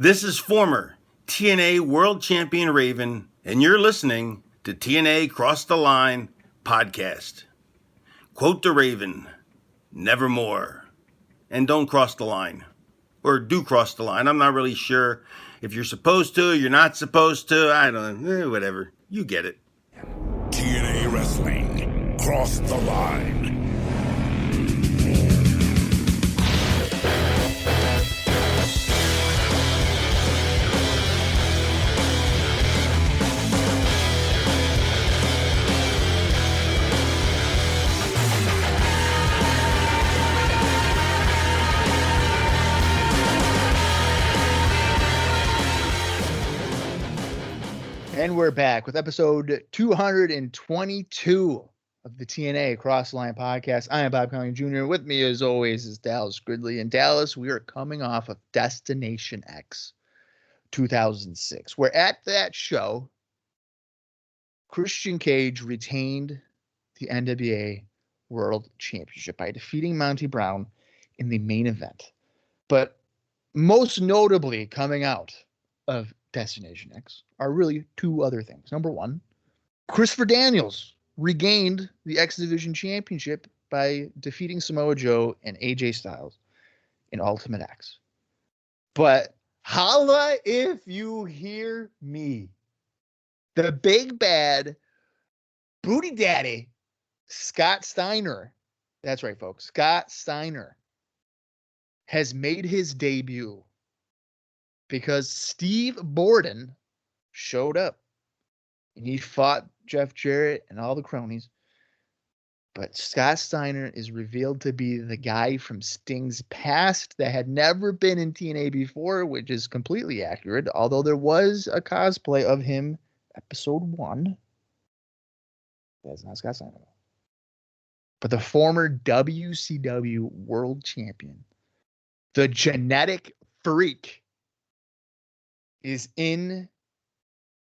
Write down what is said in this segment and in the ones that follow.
This is former TNA World Champion Raven, and you're listening to TNA Cross the Line podcast. Quote the Raven, nevermore. And don't cross the line. Or do cross the line. I'm not really sure if you're supposed to, you're not supposed to. I don't know. Whatever. You get it. TNA Wrestling. Cross the line. And we're back with episode 222 of the TNA Cross the Line podcast. I am Bob Colling Jr. With me, as always, is Dallas Gridley. In Dallas, we are coming off of Destination X 2006, where at that show, Christian Cage retained the NWA World Championship by defeating Monty Brown in the main event. But most notably coming out of Destination X are really two other things. Number one, Christopher Daniels regained the X Division Championship by defeating Samoa Joe and AJ Styles in Ultimate X. But holla if you hear me. The big bad booty daddy, Scott Steiner. That's right, folks. Scott Steiner has made his debut because Steve Borden showed up and he fought Jeff Jarrett and all the cronies. But Scott Steiner is revealed to be the guy from Sting's past that had never been in TNA before, which is completely accurate, although there was a cosplay of him episode 1. That's not Scott Steiner. But the former WCW World Champion, the genetic freak, is in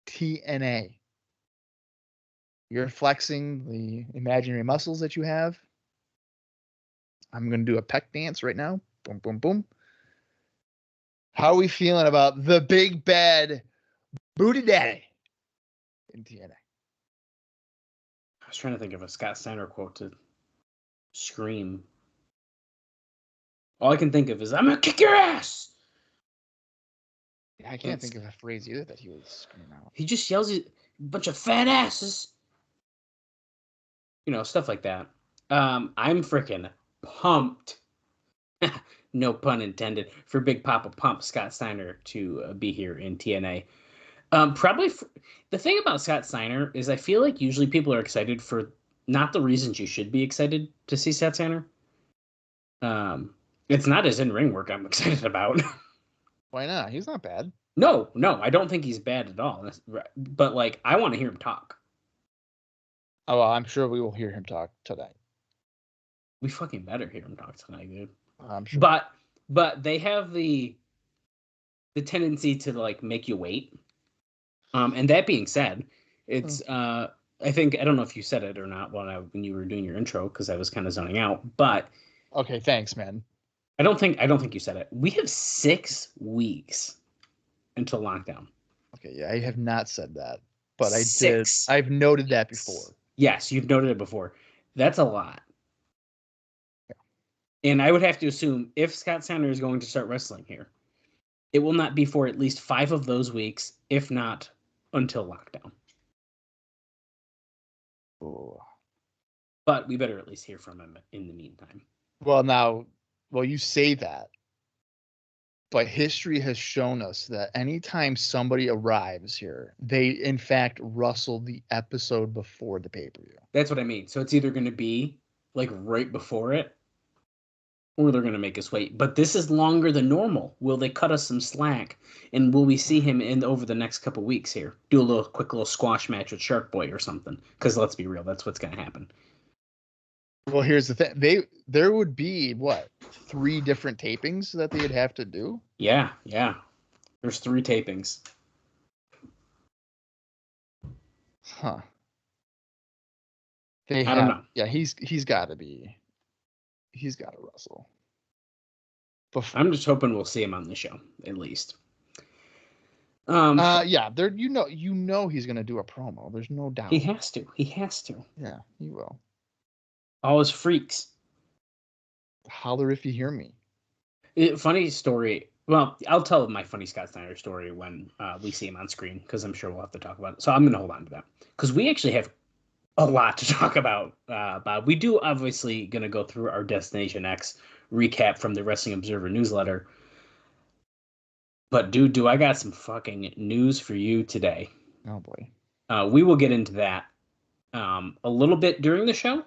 TNA. You're flexing the imaginary muscles that you have. I'm going to do a peck dance right now. Boom, boom, boom. How are we feeling about the big bad booty daddy in TNA? I was trying to think of a Scott Steiner quote to scream. All I can think of is, I'm going to kick your ass! I can't think of a phrase either that he was screaming out. He just yells at a bunch of fat asses. You know, stuff like that. I'm freaking pumped. No pun intended. For Big Papa Pump Scott Steiner to be here in TNA. The thing about Scott Steiner is I feel like usually people are excited for not the reasons you should be excited to see Scott Steiner. It's not his in-ring work I'm excited about. Why not? He's not bad. No, I don't think he's bad at all. But, like, I want to hear him talk. Oh, well, I'm sure we will hear him talk tonight. We fucking better hear him talk tonight, dude. I'm sure. But they have the tendency to, like, make you wait. And that being said, it's I don't know if you said it or not when you were doing your intro, because I was kind of zoning out. But okay, thanks, man. I don't think you said it. We have 6 weeks until lockdown. Okay, yeah, I have not said that, but I 6. did. I've noted that before. Yes, you've noted it before. That's a lot. Yeah. And I would have to assume if Scott Steiner is going to start wrestling here, it will not be for at least 5 of those weeks, if not until lockdown. Oh. But we better at least hear from him in the meantime. Well, you say that, but history has shown us that anytime somebody arrives here, they, in fact, wrestle the episode before the pay-per-view. That's what I mean. So it's either going to be, like, right before it, or they're going to make us wait. But this is longer than normal. Will they cut us some slack? And will we see him over the next couple weeks here? Do a quick little squash match with Shark Boy or something? Because let's be real, that's what's going to happen. Well, here's the thing. There would be, 3 different tapings that they'd have to do? Yeah. There's 3 tapings. Huh. I don't know. Yeah, he's got to wrestle. I'm just hoping we'll see him on the show, at least. Yeah, there. You know he's gonna do a promo. There's no doubt. He has to. He has to. Yeah, he will. All his freaks. Holler if you hear me. Funny story. Well, I'll tell my funny Scott Steiner story when we see him on screen, because I'm sure we'll have to talk about it. So I'm going to hold on to that, because we actually have a lot to talk about. Bob, we do obviously going to go through our Destination X recap from the Wrestling Observer newsletter. But dude, do I got some fucking news for you today. Oh boy. We will get into that a little bit during the show.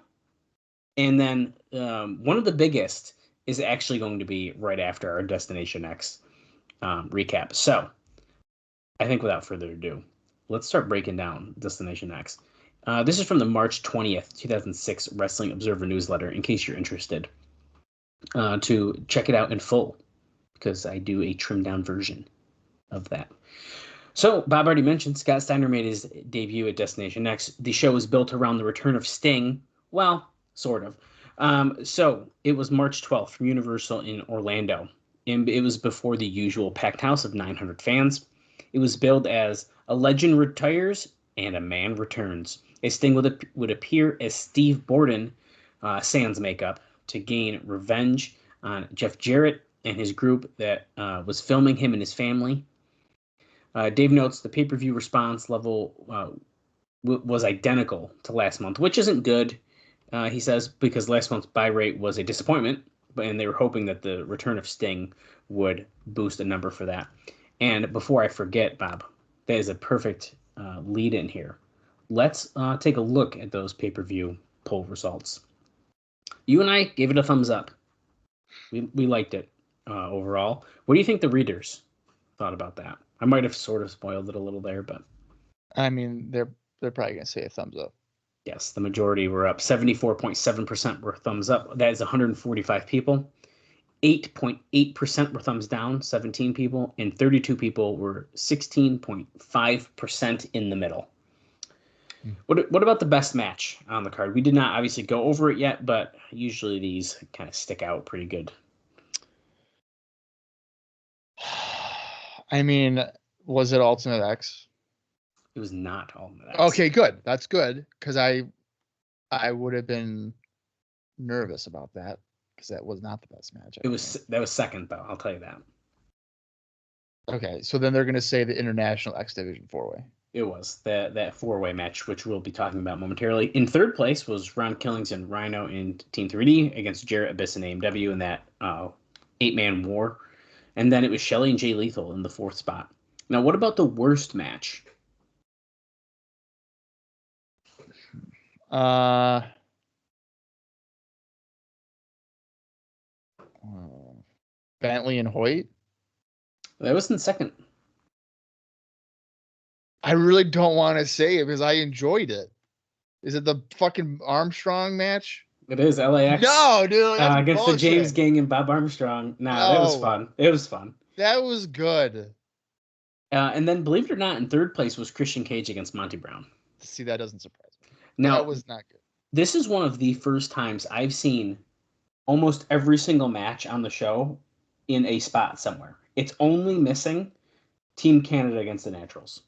And then one of the biggest is actually going to be right after our Destination X recap. So I think without further ado, let's start breaking down Destination X. This is from the March 20th, 2006 Wrestling Observer newsletter, in case you're interested to check it out in full, because I do a trimmed down version of that. So Bob already mentioned Scott Steiner made his debut at Destination X. The show was built around the return of Sting. Well, sort of. So it was March 12th from Universal in Orlando. And it was before the usual packed house of 900 fans. It was billed as a legend retires and a man returns. A Sting would appear as Steve Borden, sans makeup, to gain revenge on Jeff Jarrett and his group that was filming him and his family. Dave notes the pay-per-view response level was identical to last month, which isn't good. He says, because last month's buy rate was a disappointment, and they were hoping that the return of Sting would boost a number for that. And before I forget, Bob, that is a perfect lead in here. Let's take a look at those pay-per-view poll results. You and I gave it a thumbs up. We liked it overall. What do you think the readers thought about that? I might have sort of spoiled it a little there, but I mean, they're probably gonna say a thumbs up. Yes, the majority were up. 74.7% were thumbs up. That is 145 people. 8.8% were thumbs down, 17 people. And 32 people were 16.5% in the middle. What about the best match on the card? We did not obviously go over it yet, but usually these kind of stick out pretty good. I mean, was it Ultimate X? It was not Ultimate X. Okay, good. That's good, because I would have been nervous about that, because that was not the best match. That was second, though. I'll tell you that. Okay, so then they're going to say the International X Division 4-way. It was that four-way match, which we'll be talking about momentarily. In third place was Ron Killings and Rhino in Team 3D against Jarrett, Abyss, and AMW in that 8-man war. And then it was Shelley and Jay Lethal in the fourth spot. Now, what about the worst match? Bentley and Hoyt? That was in second. I really don't want to say it because I enjoyed it. Is it the fucking Armstrong match? It is LAX. No, dude. That's against bullshit. the James Gang and Bob Armstrong. No, that was fun. It was fun. That was good. And then, believe it or not, in third place was Christian Cage against Monty Brown. See, that doesn't surprise me. Now, that was not good. This is one of the first times I've seen almost every single match on the show in a spot somewhere. It's only missing Team Canada against the Naturals.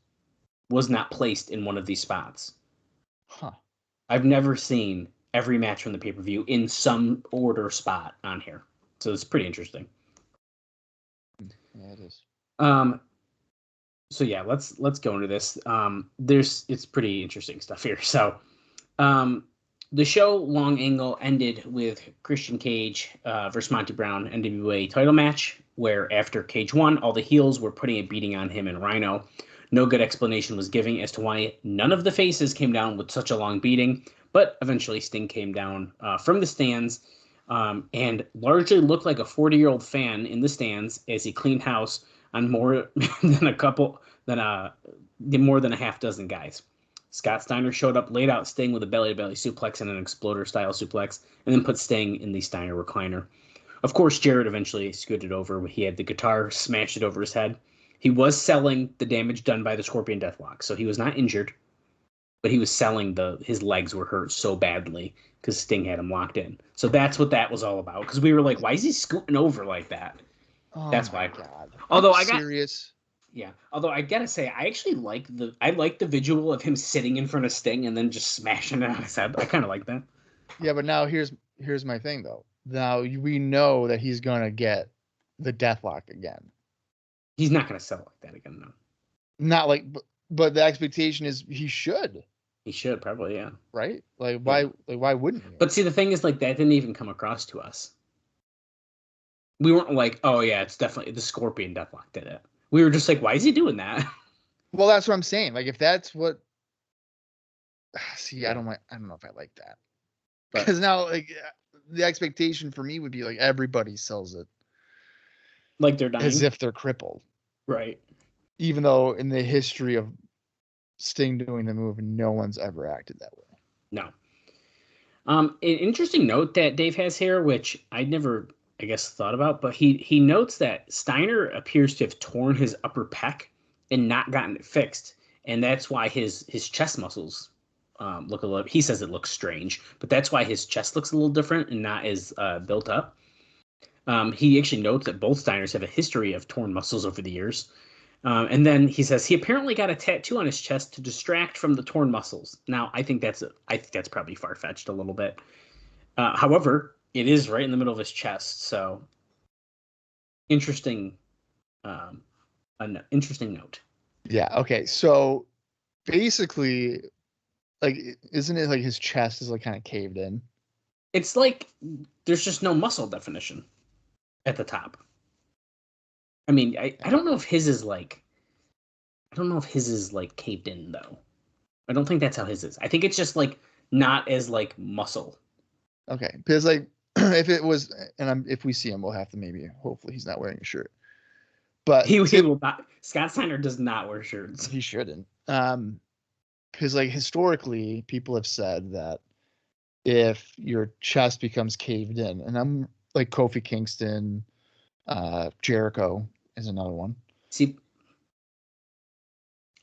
Was not placed in one of these spots. Huh. I've never seen every match from the pay-per-view in some order spot on here. So it's pretty interesting. Yeah, it is. So yeah, let's go into this. It's pretty interesting stuff here. So the show long angle ended with Christian Cage versus Monty Brown NWA title match, where after Cage won, all the heels were putting a beating on him and Rhino. No good explanation was given as to why none of the faces came down with such a long beating, but eventually Sting came down from the stands and largely looked like a 40-year-old fan in the stands as he cleaned house on more than a half dozen guys. Scott Steiner showed up, laid out Sting with a belly-to-belly suplex and an exploder-style suplex, and then put Sting in the Steiner recliner. Of course, Jarrett eventually scooted over. He had the guitar, smashed it over his head. He was selling the damage done by the Scorpion Deathlock, so he was not injured, but he was selling his legs were hurt so badly because Sting had him locked in. So that's what that was all about, because we were like, why is he scooting over like that? Oh, that's why. God. Although I got serious. Yeah. Although I gotta say, I actually like the visual of him sitting in front of Sting and then just smashing it on his head. I kind of like that. Yeah, but now here's my thing though. Now we know that he's gonna get the Deathlock again. He's not gonna sell like that again, no. Not like, but the expectation is he should. He should probably, yeah. Right? Like why? Yeah. Like why wouldn't he? But see, the thing is, like that didn't even come across to us. We weren't like, oh yeah, it's definitely the Scorpion Deathlock did it. We were just like, why is he doing that? Well, that's what I'm saying. Like if that's what. See, I don't know if I like that. Because now, like, the expectation for me would be like everybody sells it, like they're dying, as if they're crippled, right? Even though in the history of Sting doing the move, no one's ever acted that way. No. An interesting note that Dave has here, which I never, I guess, thought about, but he notes that Steiner appears to have torn his upper pec and not gotten it fixed, and that's why his chest muscles look a little. He says it looks strange, but that's why his chest looks a little different and not as built up. He actually notes that both Steiners have a history of torn muscles over the years. And then he says he apparently got a tattoo on his chest to distract from the torn muscles. Now, I think that's probably far-fetched a little bit. However, it is right in the middle of his chest, so interesting. An interesting note. Yeah. Okay. So basically, like, isn't it like his chest is like kind of caved in? It's like there's just no muscle definition at the top. I mean, I don't know if his is like, caved in though. I don't think that's how his is. I think it's just like not as like muscle. Okay, because like if it was, and if we see him, we'll have to hopefully he's not wearing a shirt. But he will not. Scott Steiner does not wear shirts. He shouldn't. Because like historically, people have said that if your chest becomes caved in, and I'm like Kofi Kingston, Jericho is another one. See,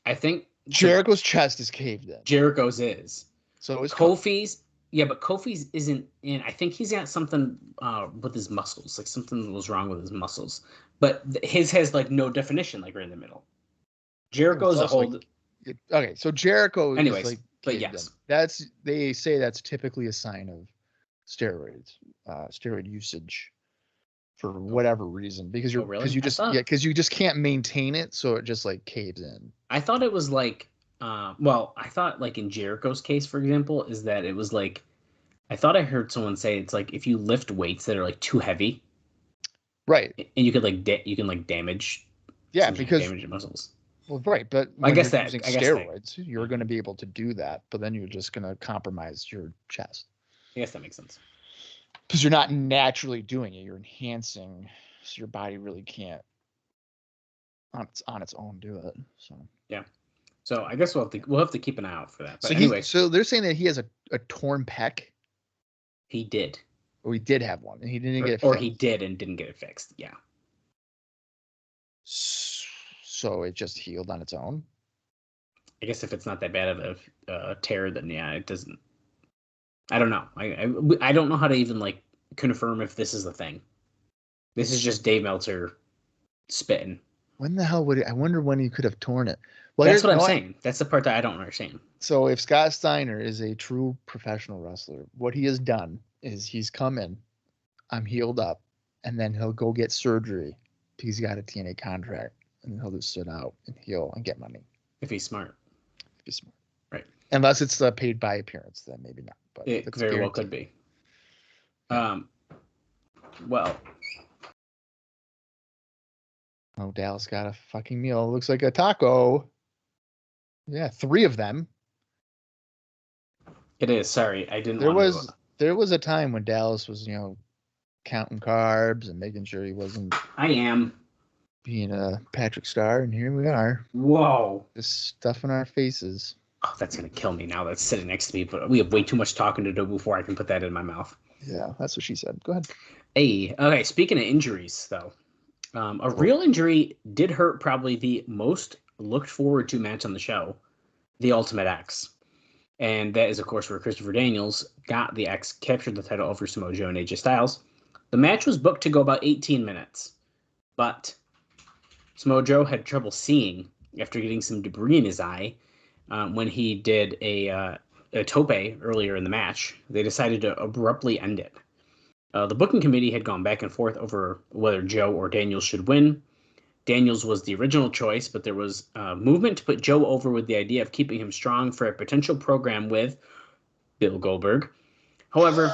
I think Jericho's chest is caved in. Jericho's is. So is Kofi's. Yeah, but Kofi's isn't in. I think he's got something with his muscles, like something was wrong with his muscles. But his has like no definition, like right in the middle. Jericho's a whole. Okay, so Jericho. Anyways, is like but yes, they say that's typically a sign of steroid usage for whatever reason, because you just can't maintain it, so it just like caves in. I thought it was like. I thought like in Jericho's case, for example, is that it was like, I thought I heard someone say it's like if you lift weights that are like too heavy, right? And you could like damage, damage your muscles. Well, right, but I guess using steroids, you're going to be able to do that, but then you're just going to compromise your chest. I guess that makes sense because you're not naturally doing it; you're enhancing, so your body really can't on its own do it. So yeah. So I guess we'll have to keep an eye out for that. But so anyway, so they're saying that he has a torn pec. He did. Or he did have one, and he didn't get it fixed. Or he did and didn't get it fixed. Yeah. So it just healed on its own. I guess if it's not that bad of a tear, then yeah, it doesn't. I don't know. I don't know how to even like confirm if this is the thing. This is just Dave Meltzer spitting. When the hell would it? I wonder when he could have torn it. Well, that's what I'm saying. That's the part that I don't understand. So if Scott Steiner is a true professional wrestler, what he has done is he's come in, I'm healed up, and then he'll go get surgery because he got a TNA contract, and he'll just sit out and heal and get money. If he's smart. Right. Unless it's paid by appearance, then maybe not. But it very well could be. Well. Oh, Dallas got a fucking meal. It looks like a taco. Yeah, 3 of them. It is. Sorry, I didn't. There was a time when Dallas was, counting carbs and making sure he wasn't. I am being a Patrick Star, and here we are. Whoa! Just stuffing our faces. Oh, that's gonna kill me now. That's sitting next to me, but we have way too much talking to do before I can put that in my mouth. Yeah, that's what she said. Go ahead. Hey, okay. Speaking of injuries, though, a real injury did hurt probably the most looked forward to match on the show, the Ultimate X. And that is, of course, where Christopher Daniels got the X, captured the title over Samoa Joe and AJ Styles. The match was booked to go about 18 minutes, but Samoa Joe had trouble seeing after getting some debris in his eye when he did a tope earlier in the match. They decided to abruptly end it. The booking committee had gone back and forth over whether Joe or Daniels should win. Daniels was the original choice, but there was movement to put Joe over with the idea of keeping him strong for a potential program with Bill Goldberg. However,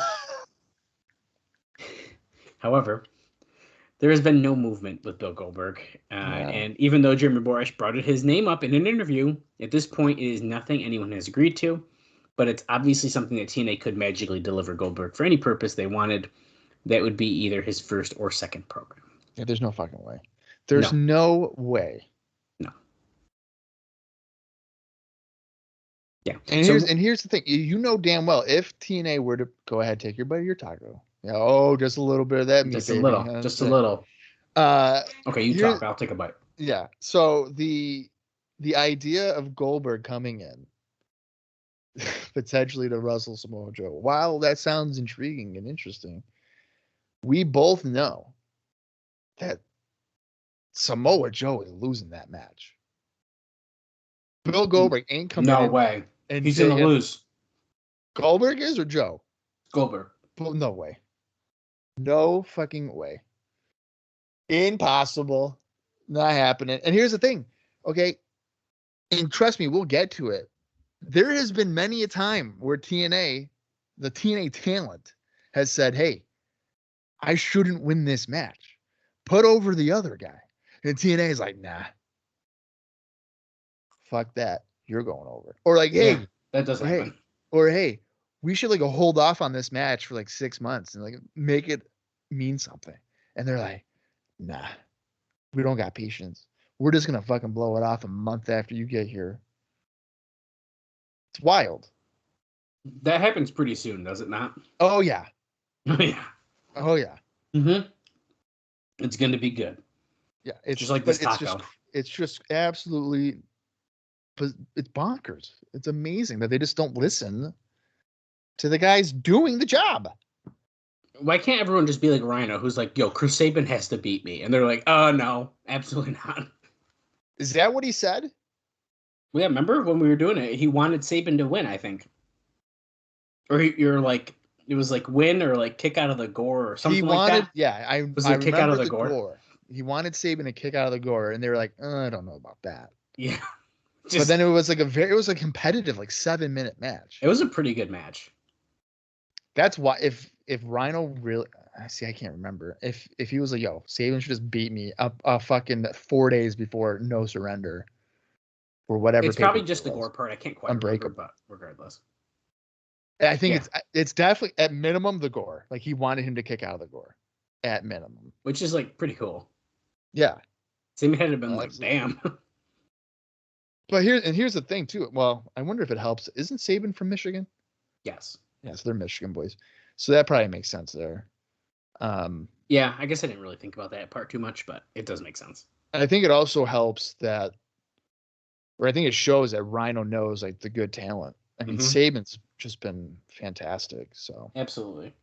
there has been no movement with Bill Goldberg. And even though Jeremy Borash brought his name up in an interview, at this point it is nothing anyone has agreed to. But it's obviously something that TNA could magically deliver Goldberg for any purpose they wanted. That would be either his first or second program. Yeah, there's no fucking way. There's no way. No. Yeah. And here's the thing. You know damn well if TNA were to go ahead, take your bite of your taco. Yeah, just a little bit of that meat, just baby. a little. Just a little. Okay, you talk. I'll take a bite. Yeah. So the idea of Goldberg coming in potentially to wrestle Samoa Joe, while that sounds intriguing and interesting, we both know that Samoa Joe is losing that match. Bill Goldberg ain't coming in. No way. And he's going to lose. Goldberg is or Joe? Goldberg. No way. No fucking way. Impossible. Not happening. And here's the thing. Okay. And trust me, we'll get to it. There has been many a time where the TNA talent has said, hey, I shouldn't win this match. Put over the other guy. And TNA is like, nah. Fuck that. You're going over. Or like, hey. Yeah, that doesn't happen. Or hey, we should like hold off on this match for like 6 months and like make it mean something. And they're like, nah, we don't got patience. We're just going to fucking blow it off a month after you get here. It's wild. That happens pretty soon, does it not? Oh, yeah. Yeah. Oh, yeah. Mm-hmm. It's going to be good. Yeah. It's just like this taco. It's just absolutely, it's bonkers. It's amazing that they just don't listen to the guys doing the job. Why can't everyone just be like Rhino, who's like, yo, Chris Sabin has to beat me? And they're like, oh, no, absolutely not. Is that what he said? Well, yeah, remember when we were doing it, he wanted Sabin to win, I think. Or you're like, it was like win or like kick out of the gore or something like that. Yeah, I kick out of the gore? He wanted Sabin to kick out of the gore, and they were like, I don't know about that. Yeah. But then it was like a competitive, like 7-minute match. It was a pretty good match. That's why if Rhino really, I can't remember if he was like, yo, Sabin should just beat me up fucking 4 days before No Surrender or whatever. It's probably just the gore part. I can't quite remember, but regardless. I think it's definitely at minimum the gore. Like he wanted him to kick out of the gore at minimum, which is like pretty cool. Yeah. Sabin had been like, damn. But here's the thing too. Well, I wonder if it helps. Isn't Sabin from Michigan? Yes. Yeah, so they're Michigan boys. So that probably makes sense there. Yeah, I guess I didn't really think about that part too much, but it does make sense. I think it also helps that, or I think it shows that Rhino knows like the good talent. I mean, Sabin's just been fantastic. So absolutely.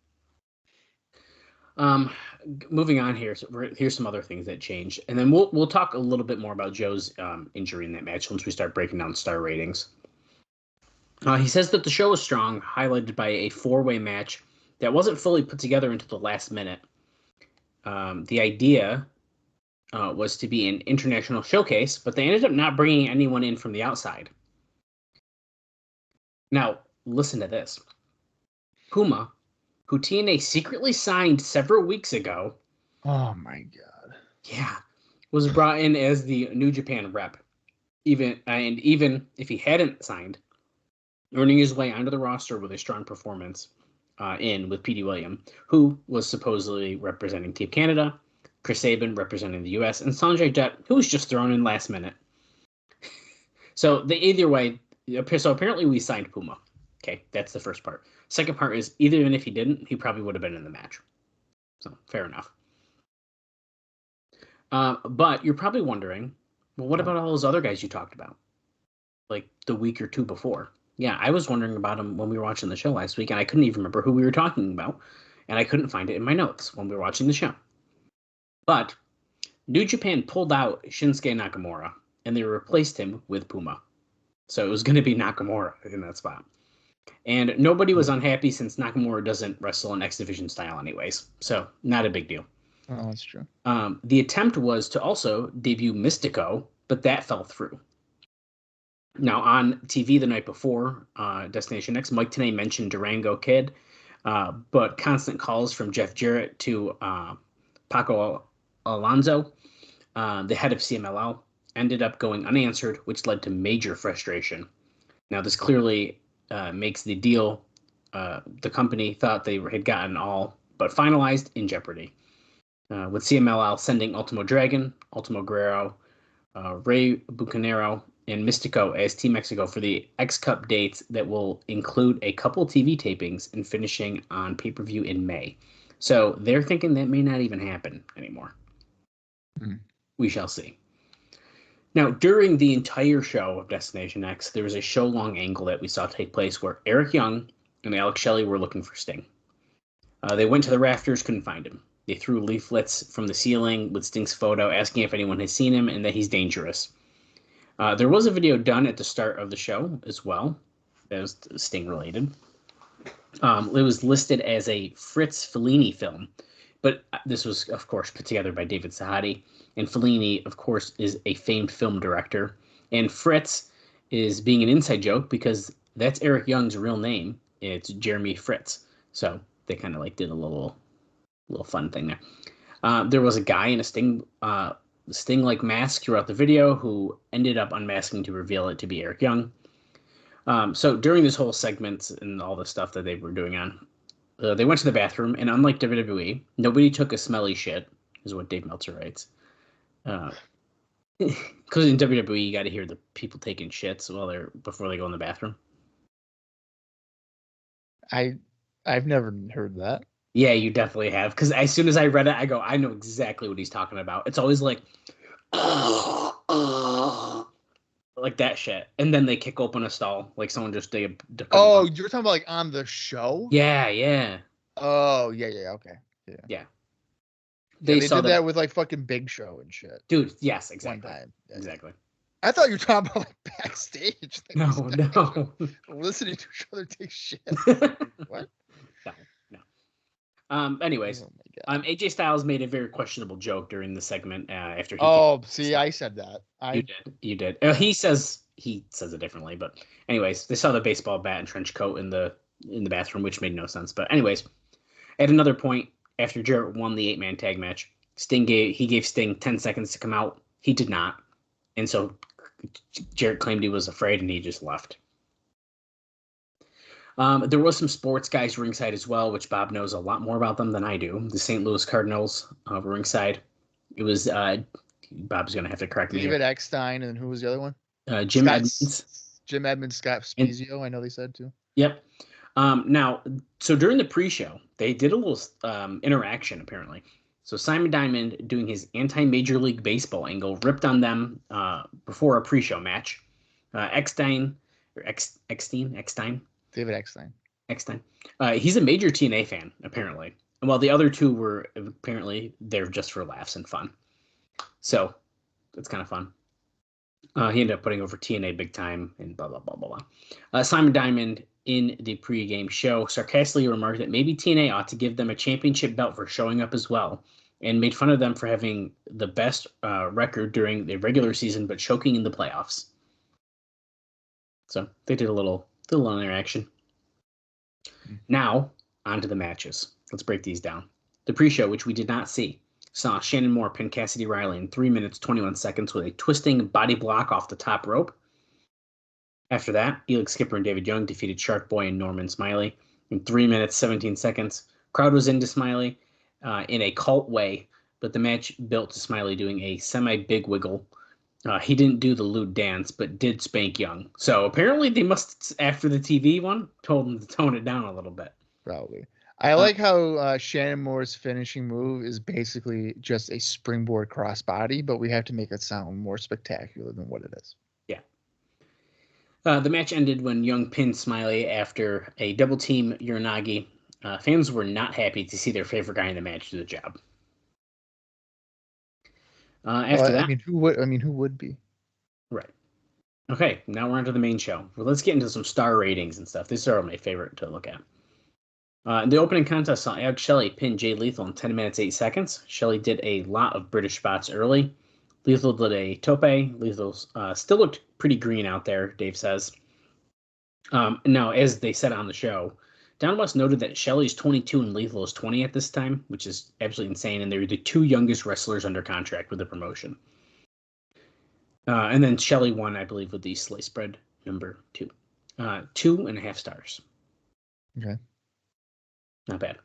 Moving on here. So here's some other things that changed, and then we'll talk a little bit more about Joe's injury in that match once we start breaking down star ratings. He says that the show was strong, highlighted by a 4-way match that wasn't fully put together until the last minute. The idea was to be an international showcase, but they ended up not bringing anyone in from the outside. Now, listen to this. Puma, who TNA secretly signed several weeks ago. Oh, my God. Yeah. Was brought in as the New Japan rep. Even if he hadn't signed, earning his way onto the roster with a strong performance with P.D. William, who was supposedly representing Team Canada, Chris Sabin representing the U.S., and Sonjay Dutt, who was just thrown in last minute. So either way, so apparently we signed Puma. Okay, that's the first part. Second part is even if he didn't, he probably would have been in the match. So fair enough. But you're probably wondering, well, what about all those other guys you talked about? Like the week or two before. Yeah, I was wondering about them when we were watching the show last week, and I couldn't even remember who we were talking about, and I couldn't find it in my notes when we were watching the show. But New Japan pulled out Shinsuke Nakamura, and they replaced him with Puma. So it was going to be Nakamura in that spot. And nobody was unhappy since Nakamura doesn't wrestle in X Division style anyways. So not a big deal. Oh, that's true. The attempt was to also debut Mystico, but that fell through. Now, on TV the night before Destination X, Mike Tenay mentioned Durango Kid, but constant calls from Jeff Jarrett to Paco Alonso, the head of CMLL, ended up going unanswered, which led to major frustration. Now, this clearly makes the deal the company thought they had gotten all but finalized in jeopardy. With CMLL sending Ultimo Dragon, Ultimo Guerrero, Rey Bucanero, and Mystico as Team Mexico for the X Cup dates that will include a couple TV tapings and finishing on pay-per-view in May. So they're thinking that may not even happen anymore. We shall see. Now, during the entire show of Destination X, there was a show-long angle that we saw take place where Eric Young and Alex Shelley were looking for Sting. They went to the rafters, couldn't find him. They threw leaflets from the ceiling with Sting's photo, asking if anyone has seen him and that he's dangerous. There was a video done at the start of the show as well that was Sting-related. It was listed as a Fritz Fellini film, but this was, of course, put together by David Sahadi. And Fellini, of course, is a famed film director. And Fritz is being an inside joke because that's Eric Young's real name. It's Jeremy Fritz. So they kind of like did a little fun thing there. There was a guy in a Sting-like mask throughout the video who ended up unmasking to reveal it to be Eric Young. So during this whole segment and all the stuff that they were doing on, they went to the bathroom, and unlike WWE, nobody took a smelly shit, is what Dave Meltzer writes. Because in WWE, you got to hear the people taking shits before they go in the bathroom. I've never heard that. Yeah, you definitely have. Because as soon as I read it, I go, I know exactly what he's talking about. It's always like, like that shit, and then they kick open a stall, like someone just did. Oh, you're talking about like on the show? Yeah. Oh, yeah, okay. Yeah. They did that with like fucking Big Show and shit. Dude, yes, exactly. One time. Yeah. Exactly. I thought you were talking about like backstage. No. Listening to each other take shit. What? No. Anyways, oh AJ Styles made a very questionable joke during the segment after he. I said that. You did. He says it differently, but anyways, they saw the baseball bat and trench coat in the bathroom, which made no sense. But anyways, at another point, after Jarrett won the 8-man tag match, he gave Sting 10 seconds to come out. He did not, and so Jarrett claimed he was afraid, and he just left. There was some sports guys ringside as well, which Bob knows a lot more about them than I do. The St. Louis Cardinals were ringside. It was Bob's going to have to correct me. David Eckstein, and who was the other one? Jim Edmonds. Jim Edmonds, Scott Spezio, I know they said too. Yep. Now, so during the pre-show, they did a little interaction, apparently. So Simon Diamond, doing his anti-Major League Baseball angle, ripped on them before a pre-show match. Eckstein. David Eckstein. He's a major TNA fan, apparently. And while the other two were apparently there just for laughs and fun. So it's kind of fun. He ended up putting over TNA big time and blah, blah, blah, blah, blah. Simon Diamond, in the pregame show, sarcastically remarked that maybe TNA ought to give them a championship belt for showing up as well, and made fun of them for having the best record during the regular season but choking in the playoffs. So they did a little interaction. Now, on to the matches. Let's break these down. The pre-show, which we did not see, saw Shannon Moore pin Cassidy Riley in 3 minutes, 21 seconds with a twisting body block off the top rope. After that, Elix Skipper and David Young defeated Shark Boy and Norman Smiley in 3 minutes, 17 seconds. Crowd was into Smiley in a cult way, but the match built to Smiley doing a semi-big wiggle. He didn't do the lewd dance, but did spank Young. So apparently they must, after the TV one, told him to tone it down a little bit. Probably. I like how Shannon Moore's finishing move is basically just a springboard crossbody, but we have to make it sound more spectacular than what it is. Yeah. The match ended when Young pinned Smiley after a double team Uranagi. Fans were not happy to see their favorite guy in the match do the job. After that, who would be? right. Okay, now we're onto the main show. Well, let's get into some star ratings and stuff. These are my favorite to look at. In the opening contest, saw Alex Shelley pin Jay Lethal in 10 minutes, 8 seconds. Shelley did a lot of British spots early. Lethal did a tope. Lethal still looked pretty green out there, Dave says. Now, as they said on the show, Don West noted that Shelley's 22 and Lethal is 20 at this time, which is absolutely insane, and they're the two youngest wrestlers under contract with the promotion. And then Shelley won, I believe, with the slice bread number 2. 2.5 stars. Okay. Not bad.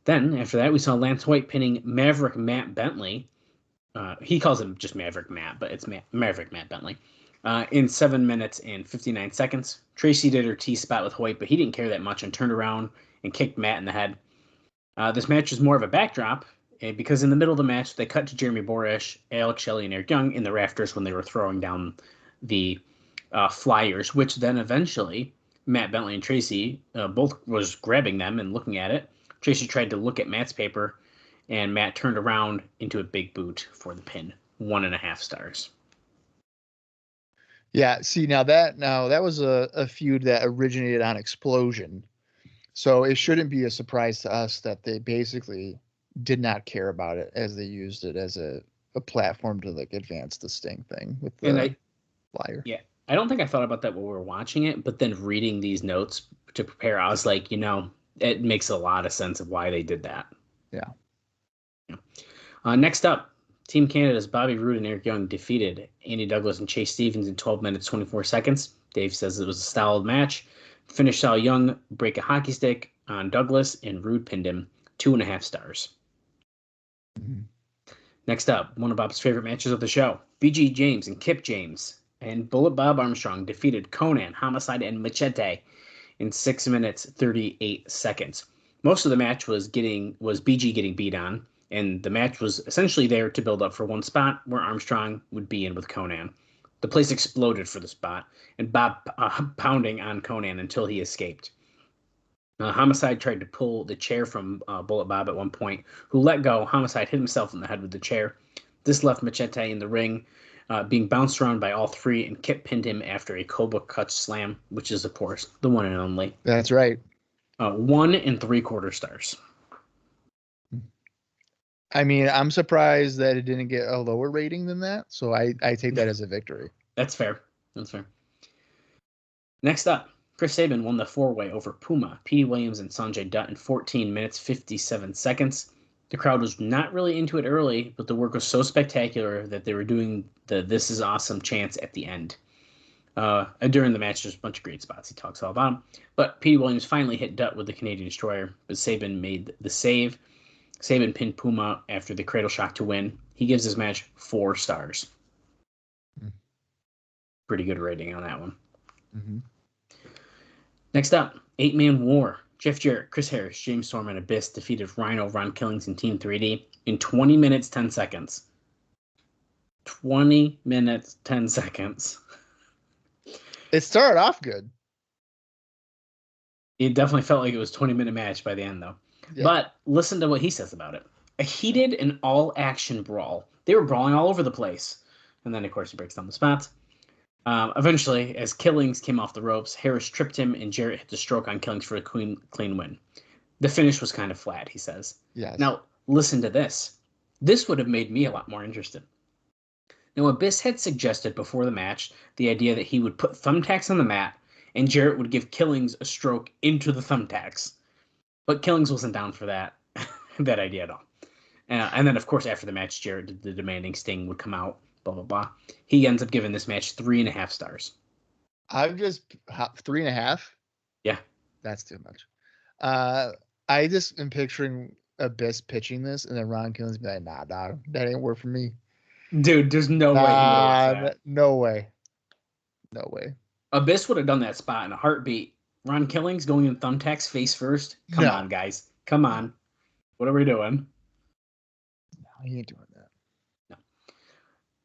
Then, after that, we saw Lance White pinning Maverick Matt Bentley. He calls him just Maverick Matt, but it's Maverick Matt Bentley. In 7 minutes and 59 seconds. Tracy did her T-spot with Hoyt, but he didn't care that much and turned around and kicked Matt in the head. This match was more of a backdrop because in the middle of the match, they cut to Jeremy Borash, Alex Shelley, and Eric Young in the rafters when they were throwing down the flyers, which then eventually Matt Bentley and Tracy both was grabbing them and looking at it. Tracy tried to look at Matt's paper, and Matt turned around into a big boot for the pin. 1.5 stars. Yeah, see that was a feud that originated on Explosion. So it shouldn't be a surprise to us that they basically did not care about it as they used it as a platform to like advance the Sting thing with the flyer. Yeah. I don't think I thought about that when we were watching it, but then reading these notes to prepare, I was like, it makes a lot of sense of why they did that. Yeah. Next up, Team Canada's Bobby Roode and Eric Young defeated Andy Douglas and Chase Stevens in 12 minutes, 24 seconds. Dave says it was a styled match. Finish saw Young break a hockey stick on Douglas, and Roode pinned him. 2.5 stars. Mm-hmm. Next up, one of Bob's favorite matches of the show. BG James and Kip James and Bullet Bob Armstrong defeated Conan, Homicide, and Machete in 6 minutes, 38 seconds. Most of the match was BG getting beat on, and the match was essentially there to build up for one spot where Armstrong would be in with Conan. The place exploded for the spot, and Bob pounding on Conan until he escaped. Homicide tried to pull the chair from Bullet Bob at one point, who let go. Homicide hit himself in the head with the chair. This left Machete in the ring, being bounced around by all three, and Kip pinned him after a Cobra Clutch Slam, which is, of course, the one and only. That's right. 1 3/4 stars. I mean, I'm surprised that it didn't get a lower rating than that, so I take that as a victory. That's fair. Next up, Chris Sabin won the 4-way over Puma, Petey Williams, and Sonjay Dutt in 14 minutes, 57 seconds. The crowd was not really into it early, but the work was so spectacular that they were doing the "This is awesome" chants at the end. During the match, there's a bunch of great spots. He talks all about them. But Petey Williams finally hit Dutt with the Canadian Destroyer, but Sabin made the save. Sabin pinned Puma after the cradle shock to win. He gives his match 4 stars. Pretty good rating on that one. Mm-hmm. Next up, 8-man war. Jeff Jarrett, Chris Harris, James Storm, and Abyss defeated Rhino, Ron Killings, and Team 3D in 20 minutes, 10 seconds. 20 minutes, 10 seconds. It started off good. It definitely felt like it was a 20-minute match by the end, though. Yeah. But listen to what he says about it. A heated and all-action brawl. They were brawling all over the place. And then, of course, he breaks down the spots. Eventually, as Killings came off the ropes, Harris tripped him, and Jarrett hit the stroke on Killings for a clean win. The finish was kind of flat, he says. Yes. Now, listen to this. This would have made me a lot more interested. Now, Abyss had suggested before the match the idea that he would put thumbtacks on the mat, and Jarrett would give Killings a stroke into the thumbtacks. But Killings wasn't down for that idea at all. And then, of course, after the match, Jarrett did the demanding Sting would come out, blah, blah, blah. He ends up giving this match 3.5 stars. I'm just 3.5? Yeah. That's too much. I just am picturing Abyss pitching this, and then Ron Killings be like, nah, dog, that ain't work for me. Dude, there's no way he would have that. No way. No way. Abyss would have done that spot in a heartbeat. Ron Killings going in thumbtacks face first. Come on, guys. Come on. What are we doing? No, he ain't doing that.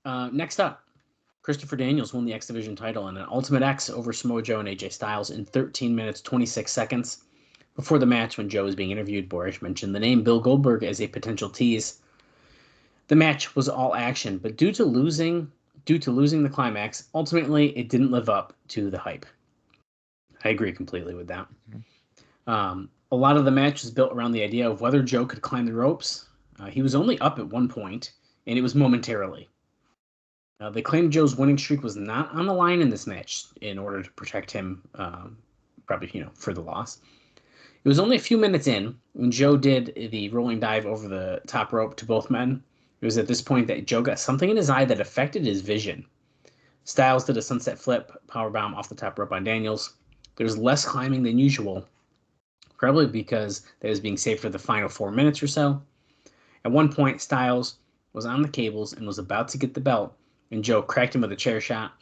No. Next up, Christopher Daniels won the X Division title in an Ultimate X over Samoa Joe and AJ Styles in 13 minutes, 26 seconds. Before the match, when Joe was being interviewed, Boris mentioned the name Bill Goldberg as a potential tease. The match was all action, but due to losing the climax, ultimately it didn't live up to the hype. I agree completely with that. A lot of the match was built around the idea of whether Joe could climb the ropes. He was only up at one point, and it was momentarily. They claimed Joe's winning streak was not on the line in this match in order to protect him, probably, for the loss. It was only a few minutes in when Joe did the rolling dive over the top rope to both men. It was at this point that Joe got something in his eye that affected his vision. Styles did a sunset flip powerbomb off the top rope on Daniels. There was less climbing than usual, probably because that was being saved for the final 4 minutes or so. At one point, Styles was on the cables and was about to get the belt, and Joe cracked him with a chair shot.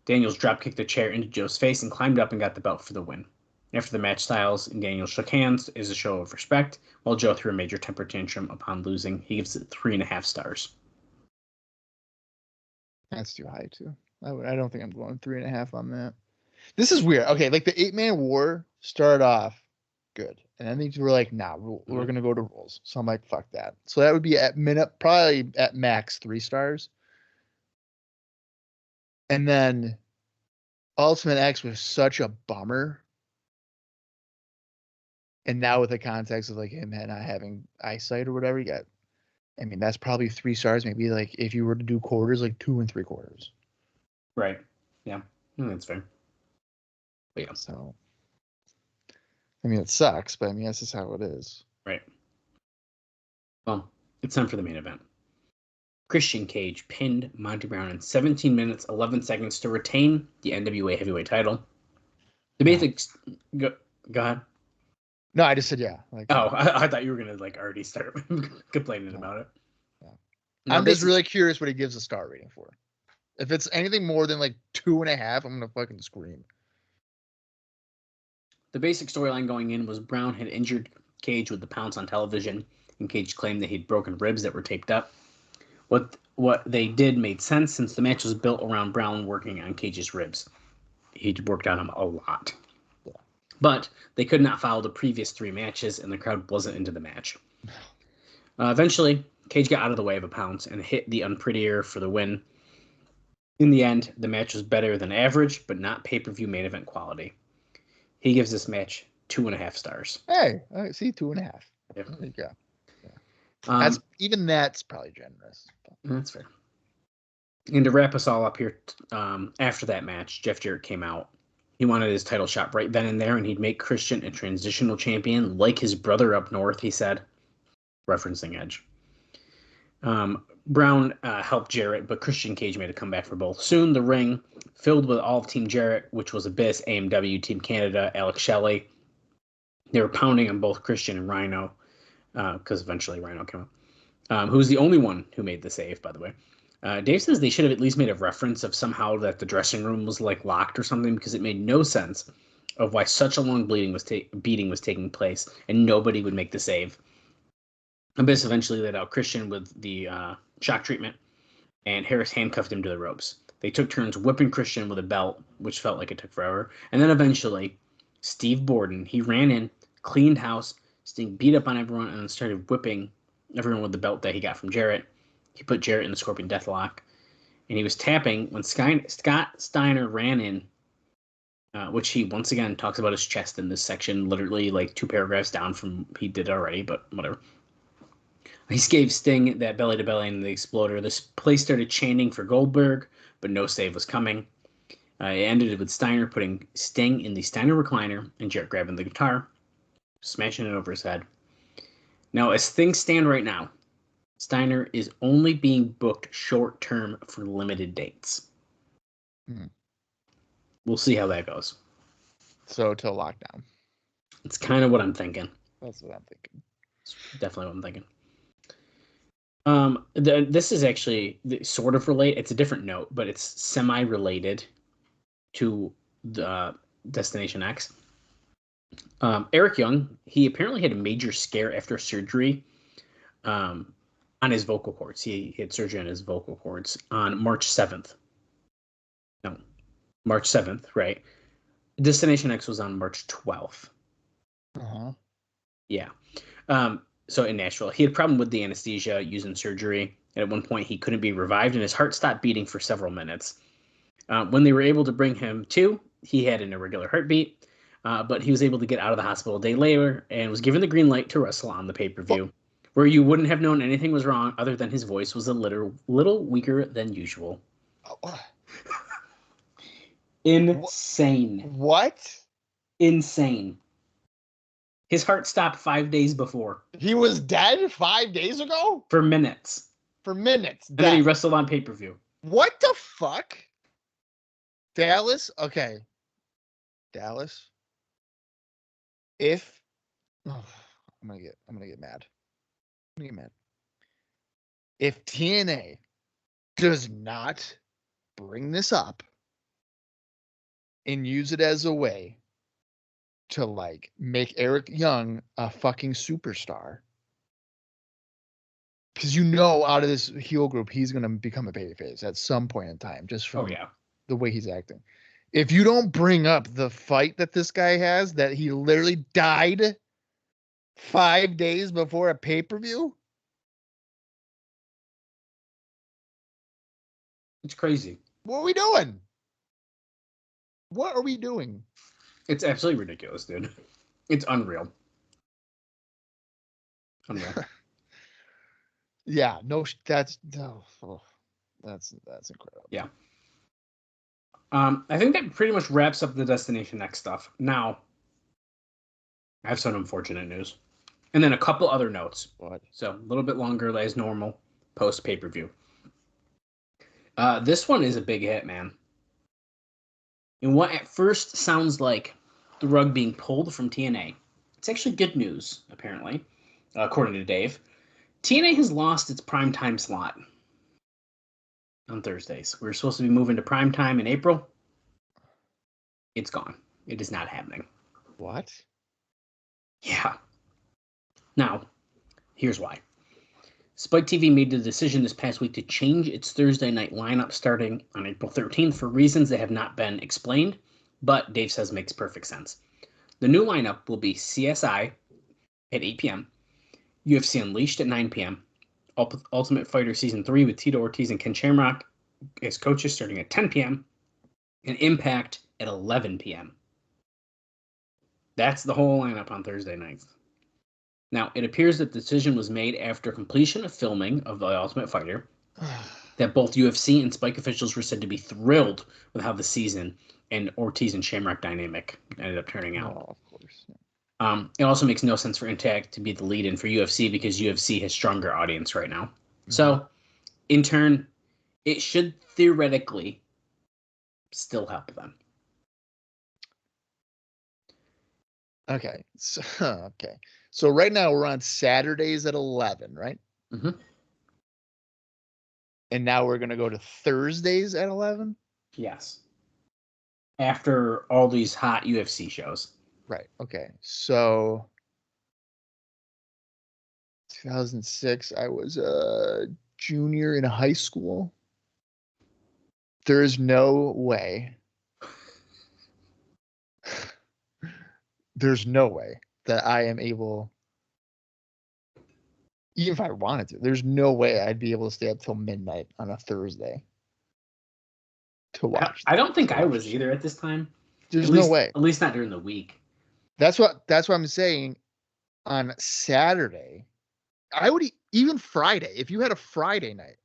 Daniels drop-kicked the chair into Joe's face and climbed up and got the belt for the win. After the match, Styles and Daniels shook hands as a show of respect, while Joe threw a major temper tantrum upon losing. He gives it 3.5 stars. That's too high, too. I don't think I'm going 3.5 on that. This is weird. Okay, like the 8-man war started off good, and then they were like, nah, we're going to go to rules. So I'm like, fuck that. So that would be probably at max 3 stars. And then Ultimate X was such a bummer. And now with the context of like him not having eyesight or whatever, that's probably 3 stars. Maybe like if you were to do quarters, like 2 3/4. Right. Yeah. That's fair. But yeah. So, it sucks, but that's just how it is. Right. Well, it's time for the main event. Christian Cage pinned Monty Brown in 17 minutes, 11 seconds to retain the NWA heavyweight title. The basics... Go ahead. No, I just said yeah. I thought you were going to already start complaining about it. Yeah. No, I'm just really curious what he gives a star rating for. If it's anything more than 2.5, I'm going to fucking scream. The basic storyline going in was Brown had injured Cage with the pounce on television, and Cage claimed that he'd broken ribs that were taped up. What they did made sense since the match was built around Brown working on Cage's ribs. He'd worked on them a lot. Yeah. But they could not follow the previous 3 matches, and the crowd wasn't into the match. Eventually, Cage got out of the way of a pounce and hit the unprettier for the win. In the end, the match was better than average, but not pay-per-view main event quality. He gives this match 2.5 stars. Hey, I see 2.5. Yep. There you go. Yeah. That's probably generous. That's fair. And to wrap us all up here, after that match, Jeff Jarrett came out. He wanted his title shot right then and there, and he'd make Christian a transitional champion like his brother up north, he said, referencing Edge. Brown helped Jarrett, but Christian Cage made a comeback for both. Soon, the ring filled with all of Team Jarrett, which was Abyss, AMW, Team Canada, Alex Shelley. They were pounding on both Christian and Rhino, because eventually Rhino came up, who was the only one who made the save, by the way. Dave says they should have at least made a reference of somehow that the dressing room was locked or something, because it made no sense of why such a long beating was taking place and nobody would make the save. Abyss eventually laid out Christian with the shock treatment, and Harris handcuffed him to the ropes. They took turns whipping Christian with a belt, which felt like it took forever. And then eventually, Steve Borden, he ran in, cleaned house, Sting beat up on everyone, and then started whipping everyone with the belt that he got from Jarrett. He put Jarrett in the Scorpion Deathlock, and he was tapping when Scott Steiner ran in, which he once again talks about his chest in this section, literally 2 paragraphs down from he did already, but whatever. He gave Sting that belly-to-belly and the exploder. This place started chanting for Goldberg, but no save was coming. It ended with Steiner putting Sting in the Steiner recliner and Jarrett grabbing the guitar, smashing it over his head. Now, as things stand right now, Steiner is only being booked short-term for limited dates. We'll see how that goes. So, till lockdown. It's kind of what I'm thinking. That's what I'm thinking. It's definitely what I'm thinking. This is actually sort of related. It's a different note, but it's semi-related to the Destination X. Eric Young, he apparently had a major scare after surgery on his vocal cords. He had surgery on his vocal cords on March 7th. No, March 7th, right? Destination X was on March 12th. Uh-huh. Yeah. So in Nashville, he had a problem with the anesthesia using surgery. And at one point, he couldn't be revived, and his heart stopped beating for several minutes. When they were able to bring him to, he had an irregular heartbeat, but he was able to get out of the hospital a day later and was given the green light to wrestle on the pay-per-view, where you wouldn't have known anything was wrong other than his voice was a little weaker than usual. Insane. What? Insane. His heart stopped 5 days before. He was dead 5 days ago? For minutes. And then he wrestled on pay-per-view. What the fuck? Dallas? Okay. Dallas. If I'm gonna get mad. If TNA does not bring this up and use it as a way to like make Eric Young a fucking superstar, because out of this heel group he's gonna become a babyface at some point in time, just from the way he's acting. If you don't bring up the fight that this guy has, that he literally died 5 days before a pay-per-view, it's crazy. What are we doing? What are we doing? It's absolutely ridiculous, dude. It's unreal. Yeah, that's incredible. Yeah. I think that pretty much wraps up the Destination X stuff. Now, I have some unfortunate news. And then a couple other notes. What? So, a little bit longer as normal post pay-per-view. This one is a big hit, man. And what at first sounds like the rug being pulled from TNA, it's actually good news, apparently, according to Dave. TNA has lost its primetime slot on Thursdays. We were supposed to be moving to primetime in April. It's gone. It is not happening. What? Yeah. Now, here's why. Spike TV made the decision this past week to change its Thursday night lineup starting on April 13th for reasons that have not been explained, but Dave says makes perfect sense. The new lineup will be CSI at 8 p.m., UFC Unleashed at 9 p.m., Ultimate Fighter Season 3 with Tito Ortiz and Ken Shamrock as coaches starting at 10 p.m., and Impact at 11 p.m. That's the whole lineup on Thursday nights. Now, it appears that the decision was made after completion of filming of The Ultimate Fighter, that both UFC and Spike officials were said to be thrilled with how the season and Ortiz and Shamrock dynamic ended up turning out. Oh, of course. Yeah. It also makes no sense for Impact to be the lead-in for UFC because UFC has stronger audience right now. Mm-hmm. So, in turn, it should theoretically still help them. Okay. So right now we're on Saturdays at 11, right? Mm-hmm. And now we're going to go to Thursdays at 11? Yes. After all these hot UFC shows. Right. Okay. So 2006, I was a junior in high school. There is no way. There's no way that I am able, even if I wanted to, there's no way I'd be able to stay up till midnight on a Thursday to watch. I don't think I was either at this time. There's no way. At least not during the week. That's what I'm saying. On Saturday, I would even Friday, if you had a Friday night.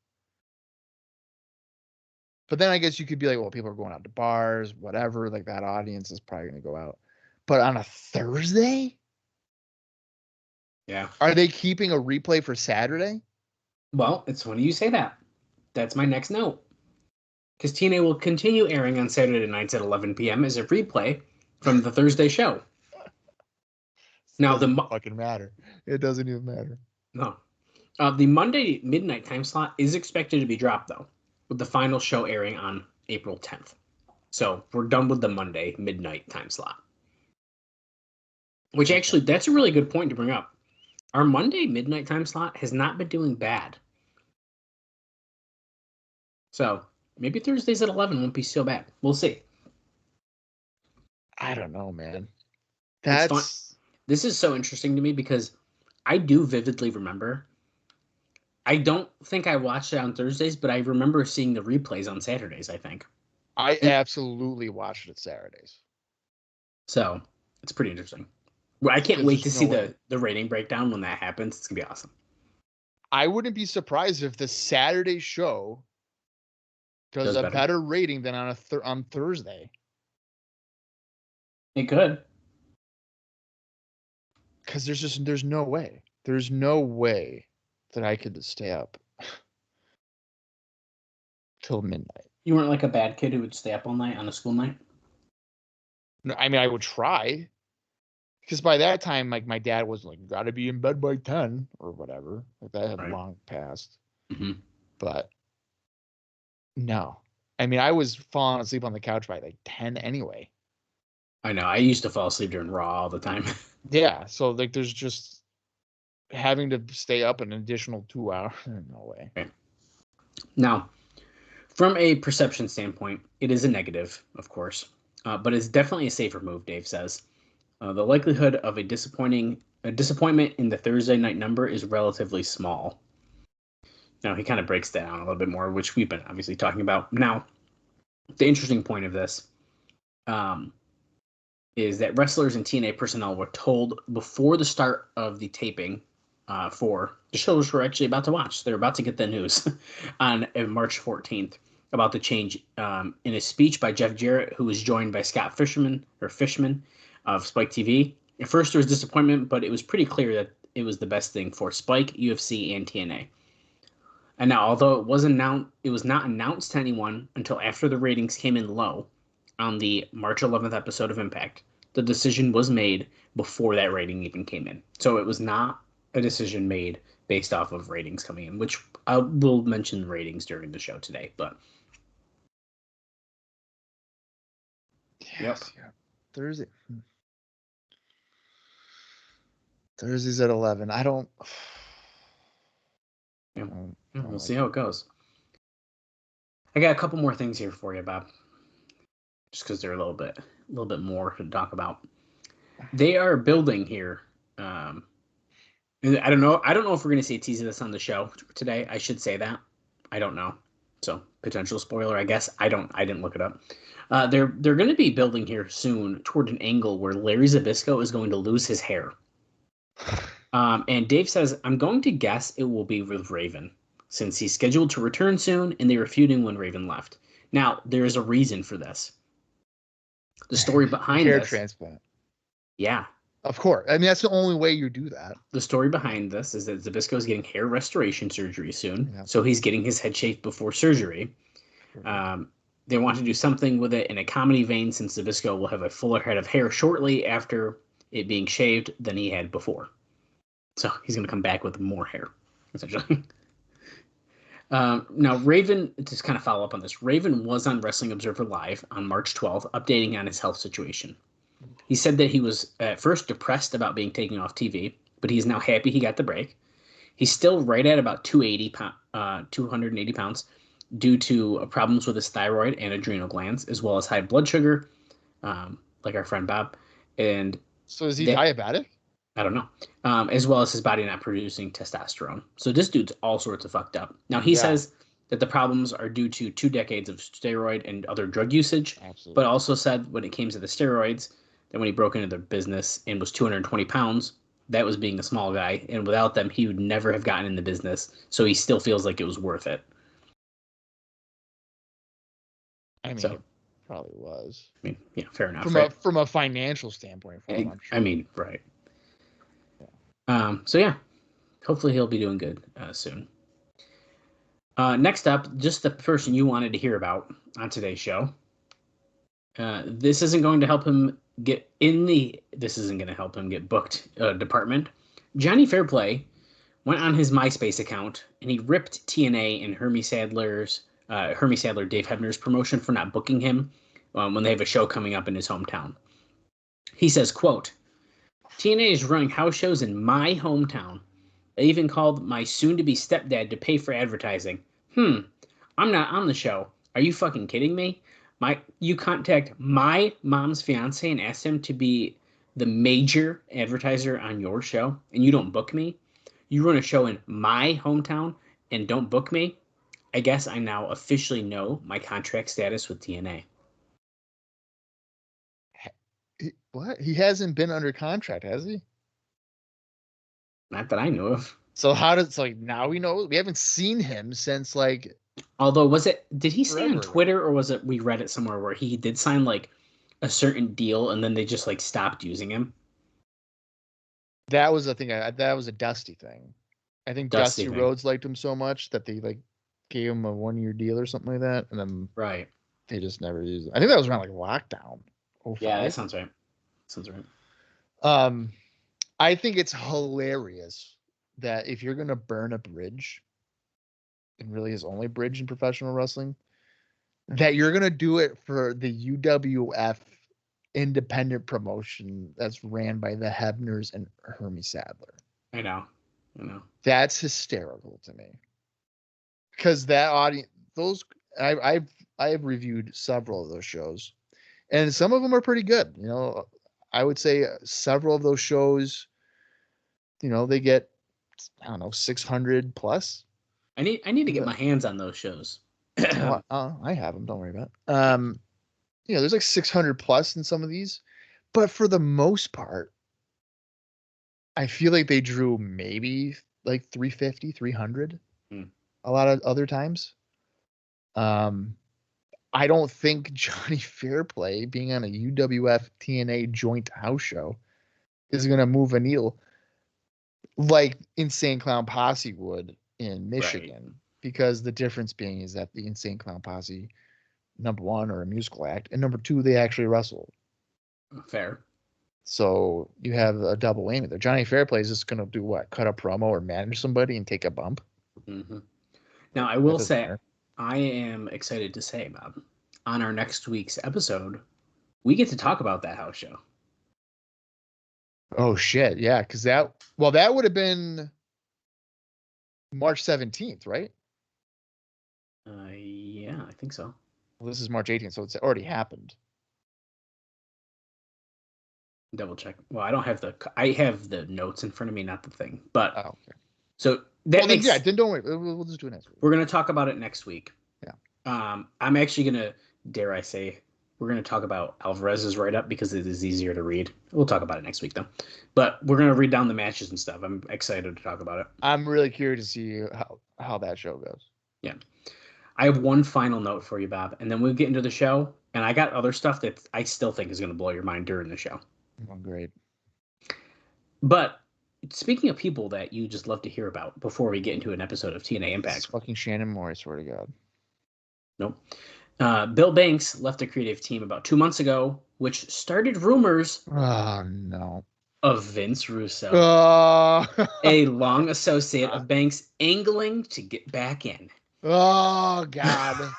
But then I guess you could be like, well, people are going out to bars, whatever. Like that audience is probably going to go out. But on a Thursday? Yeah. Are they keeping a replay for Saturday? Well, it's funny you say that. That's my next note. Because TNA will continue airing on Saturday nights at 11 p.m. as a replay from the Thursday show. Now it doesn't fucking matter. It doesn't even matter. No. The Monday midnight time slot is expected to be dropped, though, with the final show airing on April 10th. So we're done with the Monday midnight time slot. Which actually, that's a really good point to bring up. Our Monday midnight time slot has not been doing bad. So maybe Thursdays at 11 won't be so bad. We'll see. I don't know, man. This is so interesting to me because I do vividly remember. I don't think I watched it on Thursdays, but I remember seeing the replays on Saturdays, I think. I absolutely watched it Saturdays. So it's pretty interesting. Well, I can't wait to There's see no way. the rating breakdown when that happens. It's going to be awesome. I wouldn't be surprised if the Saturday show does a better rating than on Thursday. It could. Because there's no way. There's no way that I could stay up till midnight. You weren't like a bad kid who would stay up all night on a school night? No, I mean, I would try. Because by that time, like, my dad was like, got to be in bed by 10 or whatever. Like, that had long passed. Mm-hmm. But no. I mean, I was falling asleep on the couch by like 10 anyway. I know. I used to fall asleep during Raw all the time. Yeah. So, like, there's just having to stay up an additional 2 hours. No way. Okay. Now, from a perception standpoint, it is a negative, of course. But it's definitely a safer move, Dave says. The likelihood of a disappointment in the Thursday night number is relatively small. Now, he kind of breaks that down a little bit more, which we've been obviously talking about. Now, the interesting point of this is that wrestlers and TNA personnel were told before the start of the taping for the shows we're actually about to watch. They're about to get the news on March 14th about the change in a speech by Jeff Jarrett, who was joined by Scott Fishman of Spike TV. At first, there was disappointment, but it was pretty clear that it was the best thing for Spike, UFC, and TNA. And now, although it was not announced to anyone until after the ratings came in low on the March 11th episode of Impact. The decision was made before that rating even came in. So it was not a decision made based off of ratings coming in, which I will mention ratings during the show today. But Yes, yeah. Thursday's at 11. I don't. Yeah. We'll see how it goes. I got a couple more things here for you, Bob. Just because they're a little bit more to talk about. They are building here. I don't know if we're going to see a tease of this on the show today. I should say that. I don't know. So potential spoiler, I guess. I didn't look it up. They're going to be building here soon toward an angle where Larry Zbyszko is going to lose his hair. And Dave says, I'm going to guess it will be with Raven, since he's scheduled to return soon and they were feuding when Raven left. Now, there is a reason for this. The story behind hair this. transplant. Yeah. Of course. I mean, that's the only way you do that. The story behind this is that Zbyszko is getting hair restoration surgery soon. Yeah. So he's getting his head shaved before surgery. They want to do something with it in a comedy vein, since Zbyszko will have a fuller head of hair shortly after it being shaved than he had before. So he's going to come back with more hair, essentially. Now, Raven, to kind of follow up on this, Raven was on Wrestling Observer Live on March 12th, updating on his health situation. He said that he was at first depressed about being taken off TV, but he's now happy he got the break. He's still right at about 280 pounds due to problems with his thyroid and adrenal glands, as well as high blood sugar, like our friend Bob. And so is he diabetic? I don't know. As well as his body not producing testosterone. So this dude's all sorts of fucked up. Now, he says that the problems are due to 2 decades of steroid and other drug usage. Absolutely. But also said when it came to the steroids, that when he broke into their business and was 220 pounds, that was being a small guy. And without them, he would never have gotten in the business. So he still feels like it was worth it. I mean, it probably was. I mean, yeah, fair enough. From a financial standpoint. I'm sure. I mean, right. So yeah, hopefully he'll be doing good soon. Next up, just the person you wanted to hear about on today's show. This isn't going to help him get booked department. Johnny Fairplay went on his MySpace account and he ripped TNA and Hermie Sadler, Dave Hebner's promotion for not booking him when they have a show coming up in his hometown. He says, quote, TNA is running house shows in my hometown. They even called my soon-to-be stepdad to pay for advertising. I'm not on the show. Are you fucking kidding me? You contact my mom's fiance and ask him to be the major advertiser on your show and you don't book me, you run a show in my hometown and don't book me, I guess I now officially know my contract status with TNA. What? He hasn't been under contract, has he? Not that I know of. So how does now we know? We haven't seen him since Although did he say on forever. Twitter or was it we read it somewhere where he did sign like a certain deal and then they just like stopped using him? That was the thing. That was a Dusty thing. I think Dusty Rhodes liked him so much that they gave him a 1-year deal or something like that, and then they just never used it. I think that was around lockdown. Yeah, that sounds right. I think it's hilarious that if you're gonna burn a bridge, and really his only bridge in professional wrestling, that you're gonna do it for the UWF independent promotion that's ran by the Hebners and Hermie Sadler. I know. That's hysterical to me. Because that audience, I've reviewed several of those shows, and some of them are pretty good. I would say several of those shows, they get, 600 plus. I need to get my hands on those shows. I have them. Don't worry about it. There's 600 plus in some of these, but for the most part, I feel like they drew maybe 350, 300 a lot of other times. I don't think Johnny Fairplay being on a UWF TNA joint house show is going to move a needle like Insane Clown Posse would in Michigan, because the difference being is that the Insane Clown Posse, number one, are a musical act, and number two, they actually wrestle. Fair. So you have a double whammy there. Johnny Fairplay is just going to do what? Cut a promo or manage somebody and take a bump? Mm-hmm. Now, I will say, I am excited to say, Bob, on our next week's episode, we get to talk about that house show. Oh, shit. Yeah, because that would have been March 17th, right? Yeah, I think so. Well, this is March 18th, so it's already happened. Double check. Well, I have the notes in front of me, not the thing. But okay. So that makes, then don't worry. We'll just do it next week. We're gonna talk about it next week. Yeah. I'm actually gonna, dare I say, we're gonna talk about Alvarez's write-up because it is easier to read. We'll talk about it next week though. But we're gonna read down the matches and stuff. I'm excited to talk about it. I'm really curious to see how that show goes. Yeah. I have one final note for you, Bob, and then we'll get into the show. And I got other stuff that I still think is gonna blow your mind during the show. Oh, great. But speaking of people that you just love to hear about before we get into an episode of TNA Impact. It's fucking Shannon Moore, I swear to God. Nope. Bill Banks left the creative team about 2 months ago, which started rumors of Vince Russo, a long associate of Banks, angling to get back in. Oh, God.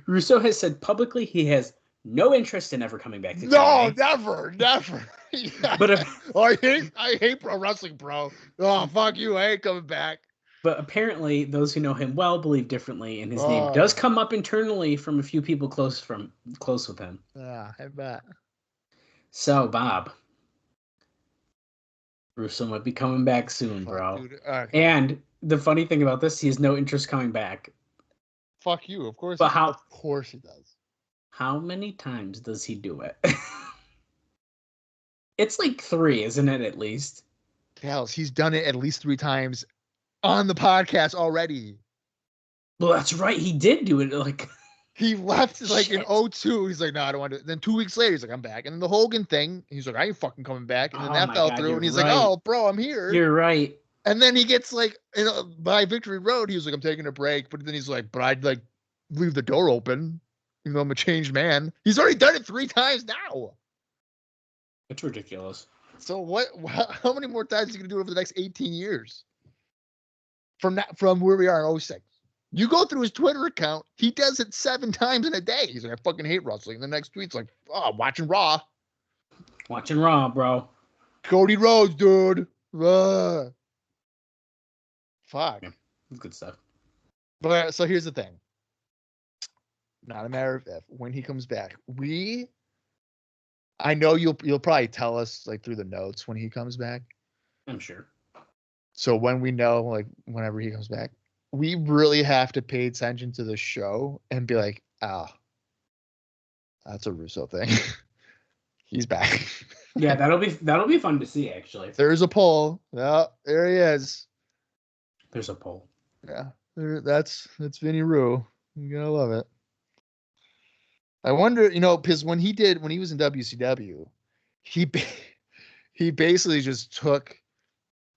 Russo has said publicly he has no interest in ever coming back to TNA. TNA. Never. Yeah. But I hate pro wrestling, bro. Oh, fuck you. I ain't coming back. But apparently, those who know him well believe differently, and his name does come up internally from a few people close with him. Yeah, I bet. So, Bob, Russo might be coming back soon, bro. Dude, okay. And the funny thing about this, he has no interest coming back. Fuck you. Of course. But of course he does. How many times does he do it? It's 3, isn't it, at least? Hells, he's done it at least 3 times on the podcast already. Well, that's right. He did do it. He left in 2002. He's like, no, I don't want to. Then 2 weeks later, he's like, I'm back. And then the Hogan thing, he's like, I ain't fucking coming back. And then that fell through. And he's like, oh, bro, I'm here. You're right. And then he gets by Victory Road, he was like, I'm taking a break. But then he's like, but I'd leave the door open. Even though I'm a changed man. He's already done it 3 times now. It's ridiculous. So what? How many more times is he gonna do it over the next 18 years? From where we are in 06. You go through his Twitter account, he does it 7 times in a day. He's like, I fucking hate wrestling. The next tweet's like, oh, I'm watching Raw. Watching Raw, bro. Cody Rhodes, dude. Fuck. Yeah, good stuff. But so here's the thing. Not a matter of if. When he comes back, I know you'll probably tell us like through the notes when he comes back. I'm sure. So when we know, like whenever he comes back, we really have to pay attention to the show and be like, oh, that's a Russo thing. He's back. Yeah, that'll be fun to see actually. There's a poll. Oh, there he is. There's a poll. Yeah, that's Vinny Rue. You gotta love it. I wonder, because when he was in WCW, he basically just took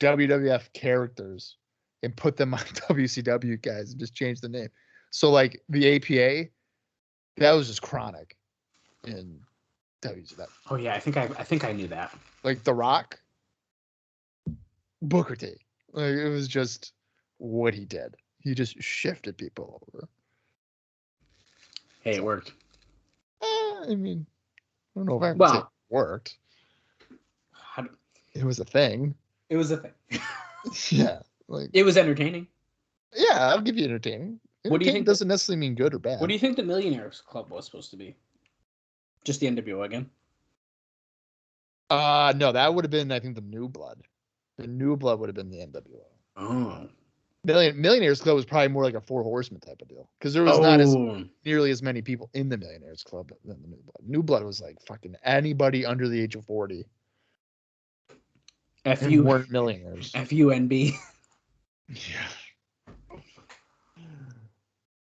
WWF characters and put them on WCW guys and just changed the name. So like the APA, that was just Chronic in WCW. Oh yeah, I think I knew that. Like The Rock, Booker T. Like it was just what he did. He just shifted people over. Hey, it worked. I mean, I don't know if I can say it worked. It was a thing. It was a thing. Yeah, like it was entertaining. Yeah, I'll give you entertaining. What do you think? Doesn't necessarily mean good or bad. What do you think the Millionaires Club was supposed to be? Just the NWO again? No, that would have been, I think, the New Blood. The New Blood would have been the NWO. Oh. Millionaires Club was probably more like a Four Horsemen type of deal because there was not nearly as many people in the Millionaires Club than the New Blood. New Blood was like fucking anybody under the age of 40. FU weren't millionaires. FUNB. Yeah.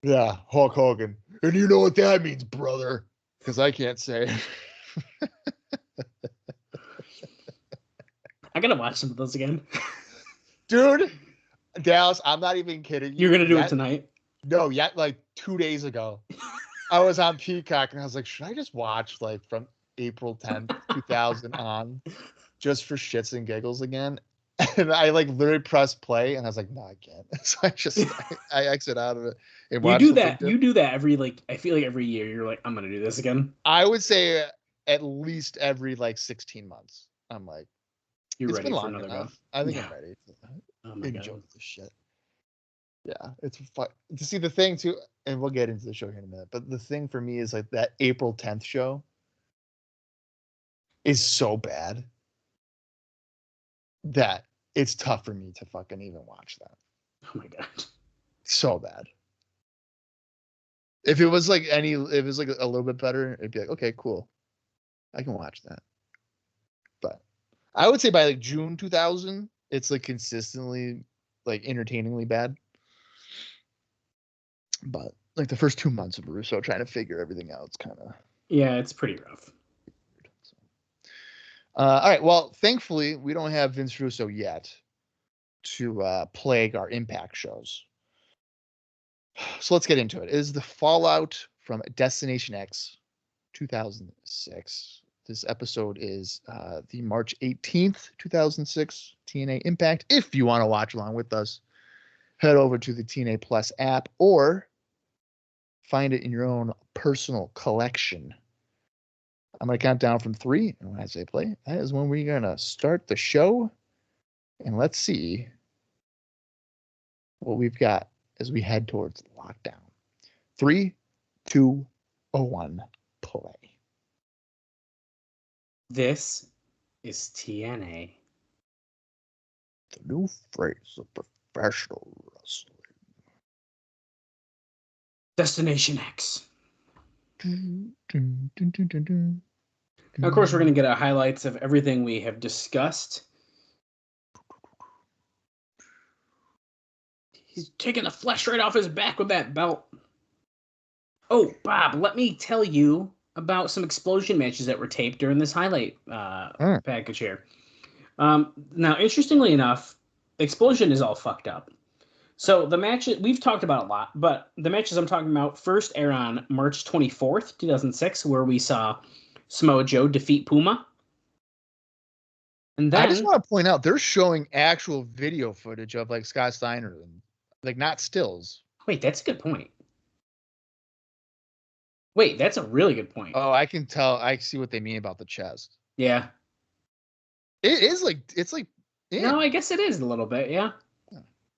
Yeah, Hulk Hogan. And you know what that means, brother? Because I can't say. I gotta watch some of those again. Dude, Dallas, I'm not even kidding you. You're gonna do it tonight? No, yet like 2 days ago. I was on Peacock and I was like, should I just watch like from April 10th, 2000 on just for shits and giggles again? And I like literally pressed play and I was like, no, I can't. So I exit out of it. And you do that. You do that every I feel like every year you're like, I'm gonna do this again. I would say at least every like 16 months. I'm like, you're ready for another go. I think I'm ready. Oh my God. Enjoy this shit. Yeah, it's fun to see the thing too, and we'll get into the show here in a minute. But the thing for me is like that April 10th show is so bad that it's tough for me to fucking even watch that. Oh my God. So bad. If it was like if it was like a little bit better, it'd be like, okay, cool. I can watch that. But I would say by like June 2000, it's like consistently like entertainingly bad. But like the first 2 months of Russo trying to figure everything out, it's kind of it's pretty rough. All right. Well, thankfully, we don't have Vince Russo yet to plague our Impact shows. So let's get into it. It is the fallout from Destination X 2006. This episode is the March 18th, 2006 TNA Impact. If you want to watch along with us, head over to the TNA Plus app or find it in your own personal collection. I'm going to count down from 3. And when I say play, that is when we're going to start the show. And let's see what we've got as we head towards lockdown. 3, 2, 1, play. This is TNA. The new phrase of professional wrestling. Destination X. Of course, we're going to get our highlights of everything we have discussed. He's taking the flesh right off his back with that belt. Oh, Bob, let me tell you about some explosion matches that were taped during this highlight package here. Now, interestingly enough, explosion is all fucked up. So the matches, we've talked about a lot, but the matches I'm talking about first air on March 24th, 2006, where we saw Samoa Joe defeat Puma. And then, I just want to point out, they're showing actual video footage of like Scott Steiner, and like not stills. Wait, that's a good point. Wait, that's a really good point. Oh, I can tell. I see what they mean about the chest. Yeah. It is like, it's like, yeah. No, I guess it is a little bit, yeah.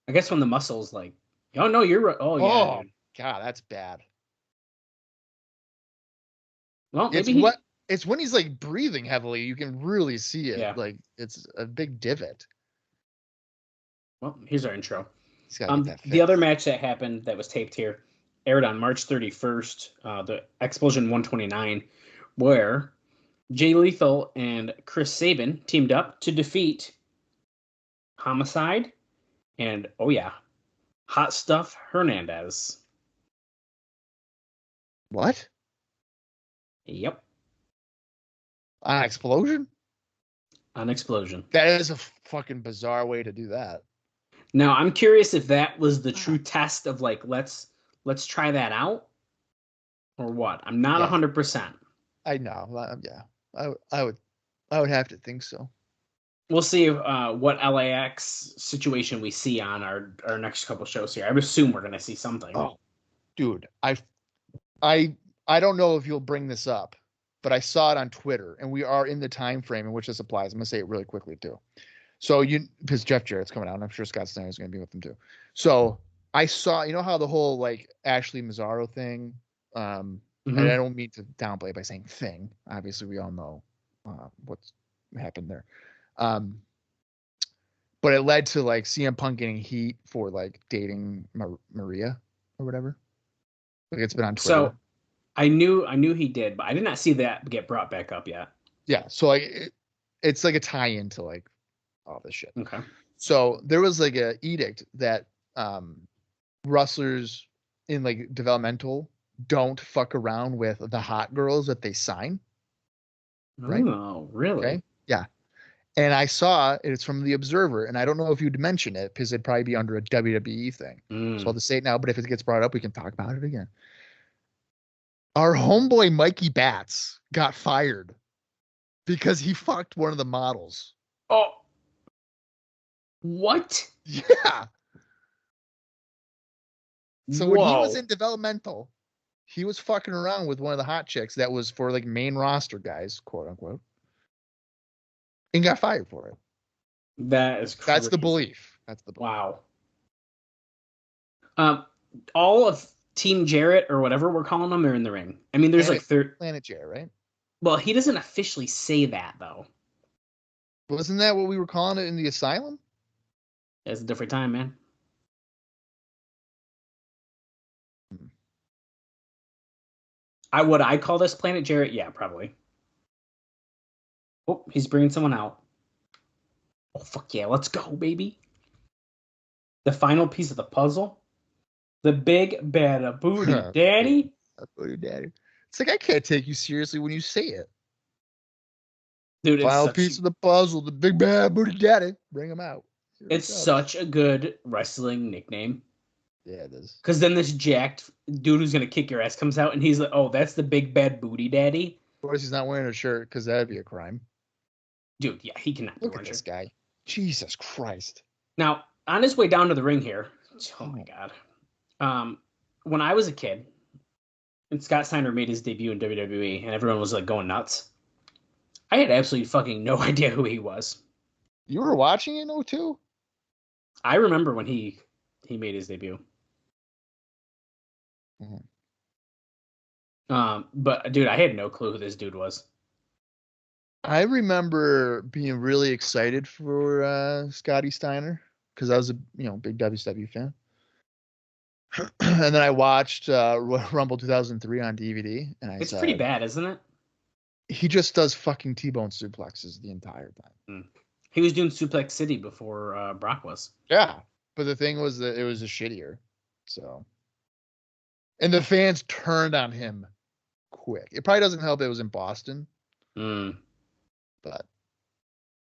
I guess when the muscles like, oh no, you're right. Oh, yeah. Dude. God, that's bad. Well, maybe it's It's when he's like breathing heavily, you can really see it. Yeah. Like it's a big divot. Well, here's our intro. He's got to get that The fixed. other match that happened that was taped here aired on March 31st, the Explosion 129, where Jay Lethal and Chris Sabin teamed up to defeat Homicide and, oh yeah, Hot Stuff Hernandez. What? Yep, An explosion? an Explosion. That is a fucking bizarre way to do that. Now, I'm curious if that was the true test of like, let's try that out, or what. I'm not 100%. I know. Yeah, I would have to think so. We'll see what LAX situation we see on our next couple shows here. I would assume we're gonna see something. Oh, dude, I don't know if you'll bring this up, but I saw it on Twitter, and we are in the time frame in which this applies. I'm gonna say it really quickly too. So because Jeff Jarrett's coming out, and I'm sure Scott Steiner is gonna be with them too. So I saw, how the whole like Ashley Mazzaro thing, and I don't mean to downplay by saying thing. Obviously, we all know what's happened there. But it led to like CM Punk getting heat for like dating Maria or whatever. Like it's been on Twitter. So I knew he did, but I did not see that get brought back up yet. Yeah, so like it's like a tie-in to like all this shit. Okay. So there was like a edict that wrestlers in like developmental don't fuck around with the hot girls that they sign. Right? Oh, really? Okay. Yeah. And I saw it's from the Observer, and I don't know if you'd mention it because it'd probably be under a WWE thing. So I'll just say it now, but if it gets brought up, we can talk about it again. Our homeboy Mikey Batts got fired because he fucked one of the models. Oh, what? Yeah. So when he was in developmental, he was fucking around with one of the hot chicks that was for like main roster guys, quote unquote, and got fired for it. That is crazy. That's the belief. Wow. All of Team Jarrett or whatever we're calling them are in the ring. I mean, there's Planet Jarrett, right? Well, he doesn't officially say that though. Wasn't that what we were calling it in the asylum? It's a different time, man. Would I call this Planet Jarrett? Yeah, probably. Oh, he's bringing someone out. Oh, fuck yeah, let's go, baby. The final piece of the puzzle. The big bad booty daddy. Booty daddy. It's like I can't take you seriously when you say it. Dude, final piece of the puzzle, the big bad booty daddy. Bring him out. It's such a good wrestling nickname. Yeah, it is. Because then this jacked dude who's gonna kick your ass comes out and he's like, "Oh, that's the big bad booty daddy." Of course, he's not wearing a shirt because that'd be a crime. Dude, yeah, he cannot. Look at this guy. Jesus Christ. Now, on his way down to the ring here, oh my god. When I was a kid, and Scott Steiner made his debut in WWE, and everyone was like going nuts, I had absolutely fucking no idea who he was. You were watching it, too? I remember when he made his debut. But dude, I had no clue who this dude was. I remember being really excited for Scotty Steiner because I was a big WCW fan. And then I watched Rumble 2003 on DVD, and it's pretty bad, isn't it? He just does fucking T-bone suplexes the entire time. He was doing Suplex City before Brock was. Yeah, but the thing was that it was a shittier. So, and the fans turned on him quick. It probably doesn't help it was in Boston. But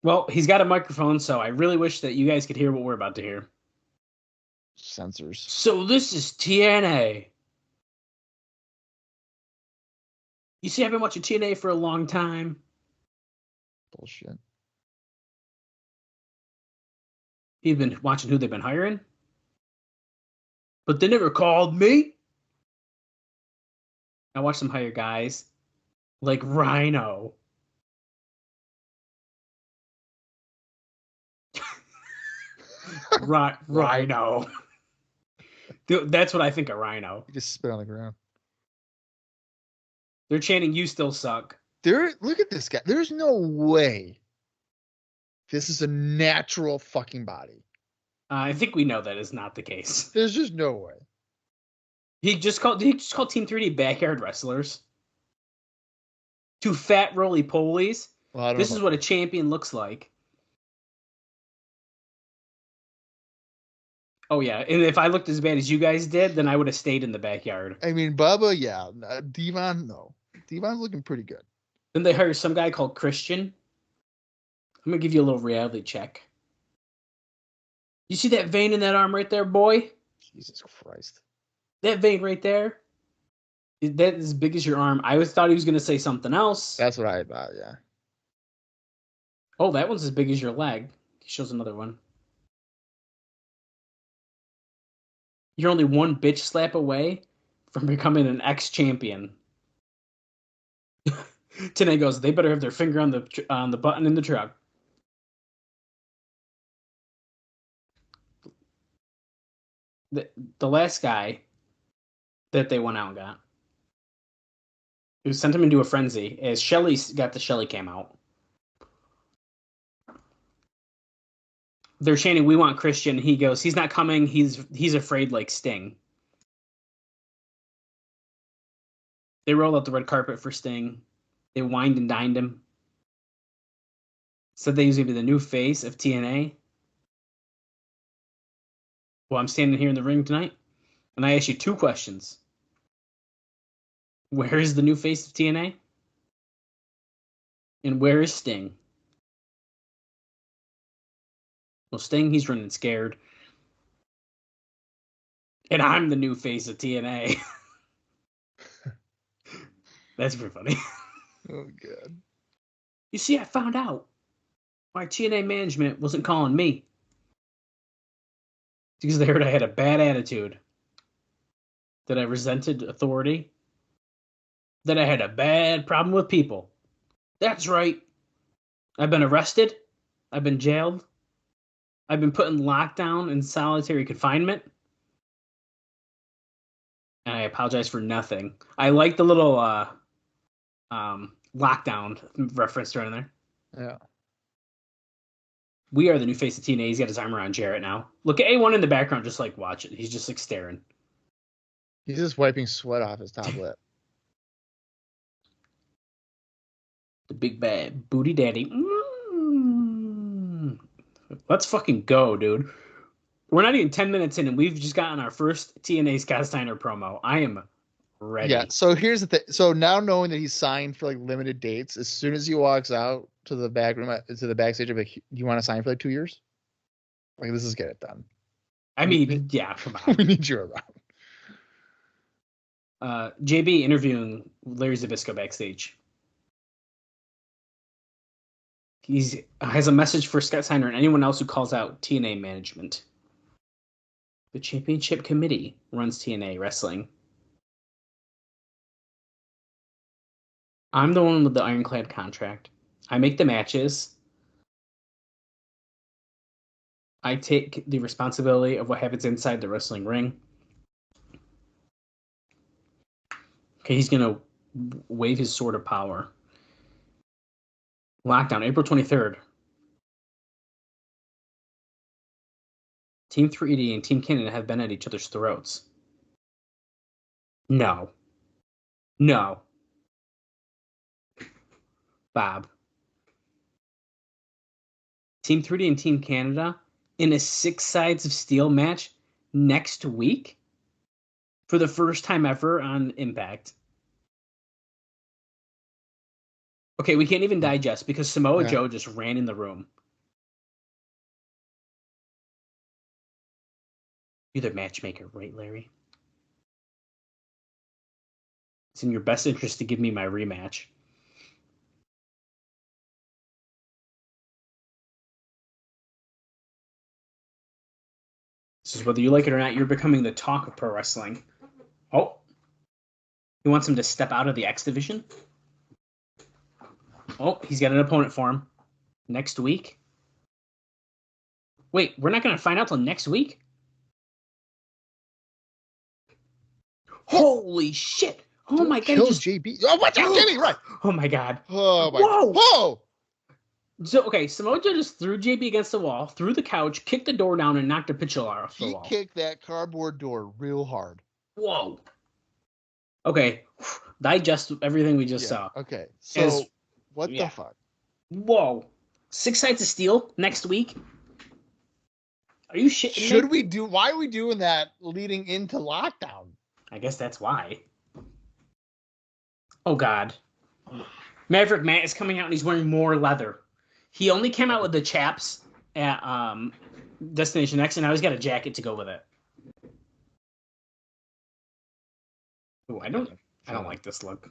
well, he's got a microphone, so I really wish that you guys could hear what we're about to hear. Censors. So this is TNA. You see, I've been watching TNA for a long time. Bullshit. You've been watching who they've been hiring? But they never called me. I watched them hire guys like Rhino. Rhino. Dude, that's what I think of Rhino. He just spit on the ground. They're chanting, "You still suck." Look at this guy. There's no way this is a natural fucking body. I think we know that is not the case. There's just no way. He just called Team 3D backyard wrestlers. Two fat roly polies. Well, This is what a champion looks like. Oh yeah, and if I looked as bad as you guys did, then I would have stayed in the backyard. I mean, Bubba, yeah. Devon, no. Devon's looking pretty good. Then they hired some guy called Christian. I'm gonna give you a little reality check. You see that vein in that arm right there, boy? Jesus Christ. That vein right there? That is as big as your arm. I thought he was gonna say something else. That's what I thought, yeah. Oh, that one's as big as your leg. He shows another one. You're only one bitch slap away from becoming an ex-champion. TNA goes, they better have their finger on the button in the truck. The last guy that they went out and got, who sent him into a frenzy, is Shelley got the Shelley cam out. They're chanting, "We want Christian." He goes, "He's not coming. He's afraid like Sting." They rolled out the red carpet for Sting. They wined and dined him. Said that he was going to be the new face of TNA. Well, I'm standing here in the ring tonight, and I ask you two questions. Where is the new face of TNA? And where is Sting? Well, Sting, he's running scared. And I'm the new face of TNA. That's pretty funny. Oh, God. You see, I found out why TNA management wasn't calling me. Because they heard I had a bad attitude. That I resented authority. That I had a bad problem with people. That's right. I've been arrested. I've been jailed. I've been put in lockdown and solitary confinement. And I apologize for nothing. I like the little lockdown reference right in there. Yeah. We are the new face of TNA. He's got his arm around Jarrett now. Look at A1 in the background, just like watch it. He's just like staring. He's just wiping sweat off his top lip. The big bad booty daddy. Let's fucking go, dude. We're not even 10 minutes in, and we've just gotten our first TNA Scott Steiner promo. I am ready. Yeah, so here's the thing. So now knowing that he's signed for like limited dates, as soon as he walks out to the back room, to the backstage, I'm like, you want to sign for like 2 years? Like, this is get it done. I mean, yeah, come on. We need you around. JB interviewing Larry Zbyszko backstage. He has a message for Scott Steiner and anyone else who calls out TNA management. The championship committee runs TNA wrestling. I'm the one with the ironclad contract. I make the matches. I take the responsibility of what happens inside the wrestling ring. Okay, he's going to wave his sword of power. Lockdown, April 23rd. Team 3D and Team Canada have been at each other's throats. No. No. Bob. Team 3D and Team Canada in a 6 sides of steel match next week for the first time ever on Impact. Okay, we can't even digest because Samoa Joe just ran in the room. You're the matchmaker, right, Larry? It's in your best interest to give me my rematch. This is whether you like it or not, you're becoming the talk of pro wrestling. Oh. He wants him to step out of the X division. Oh, he's got an opponent for him. Next week? Wait, we're not going to find out till next week? Holy shit! Oh my god! Kill JB. Oh, watch out, Jimmy! Right. Oh my god! Oh my. Whoa! Whoa! So okay, Samoa Joe just threw JB against the wall, threw the couch, kicked the door down, and knocked a picture off the He wall. kicked that cardboard door real hard. Whoa. Okay, digest everything we just saw. Okay, so what yeah. the fuck? Whoa. 6 Sides of Steel next week? Are you shitting Should me? we do? Why are we doing that leading into lockdown? I guess that's why. Oh god. Maverick Matt is coming out and he's wearing more leather. He only came out with the chaps at Destination X, and now he's got a jacket to go with it. Oh, I don't like this look.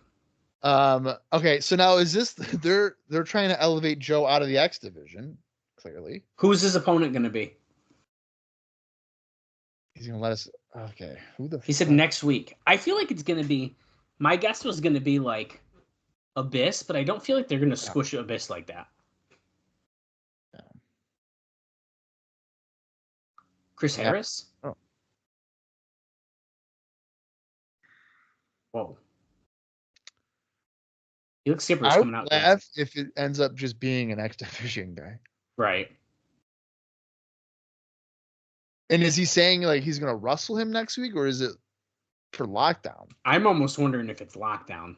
Okay, so now is this they're trying to elevate Joe out of the X division, clearly. Who's his opponent gonna be? He's gonna let us okay. He said next week. I feel like it's gonna be my guess was gonna be like Abyss, but I don't feel like they're gonna squish Abyss like that. No. Chris Harris? Oh. Whoa. Elix Skipper's I coming would out. laugh if it ends up just being an X division guy. Right. And is he saying like he's gonna wrestle him next week, or is it for lockdown? I'm almost wondering if it's lockdown.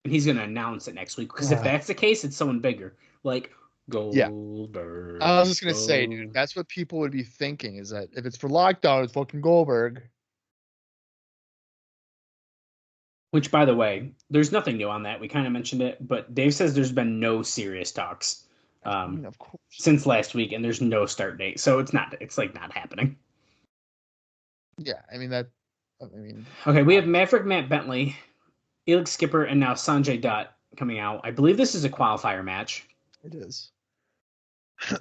And he's gonna announce it next week. Because if that's the case, it's someone bigger. Like Goldberg. I was just gonna say, dude, that's what people would be thinking, is that if it's for lockdown, it's fucking Goldberg. Which, by the way, there's nothing new on that. We kind of mentioned it, but Dave says there's been no serious talks Of course. since last week, and there's no start date, so it's not happening. Yeah, I mean. Okay, we have Maverick Matt Bentley, Elix Skipper, and now Sonjay Dutt coming out. I believe this is a qualifier match. It is.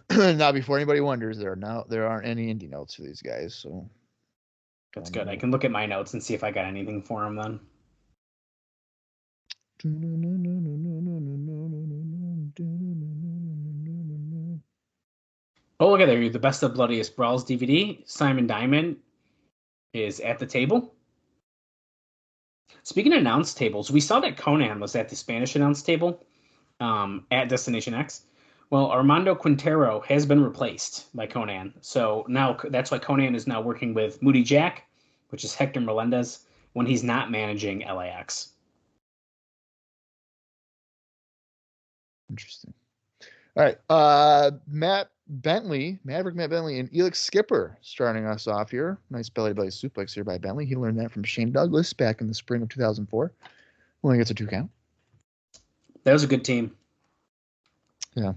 Now, before anybody wonders, there aren't any indie notes for these guys, so That's good. I can look at my notes and see if I got anything for them then. Oh, look at there. The Best of Bloodiest Brawls DVD. Simon Diamond is at the table. Speaking of announce tables, we saw that Conan was at the Spanish announce table at Destination X. Well, Armando Quintero has been replaced by Conan. So now that's why Conan is now working with Moody Jack, which is Hector Melendez, when he's not managing LAX. Interesting. All right. Maverick Matt Bentley, and Elix Skipper starting us off here. Nice belly-to-belly suplex here by Bentley. He learned that from Shane Douglas back in the spring of 2004. Only gets a 2 count. That was a good team. Yeah.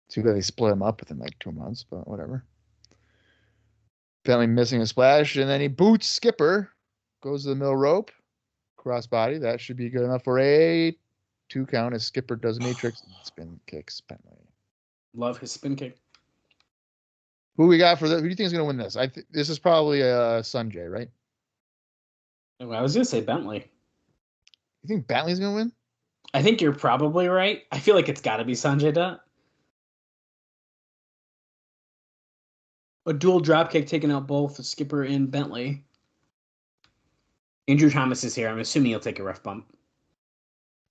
Too bad they split him up within like 2 months, but whatever. Bentley missing a splash, and then he boots Skipper. Goes to the middle rope. Crossbody. That should be good enough for a 2 count as Skipper does a matrix and spin kicks Bentley. Love his spin kick. Who we got for that? Who do you think is going to win this? This is probably Sonjay, right? I was going to say Bentley. You think Bentley's going to win? I think you're probably right. I feel like it's got to be Sonjay Dutt. A dual dropkick taking out both Skipper and Bentley. Andrew Thomas is here. I'm assuming he'll take a ref bump.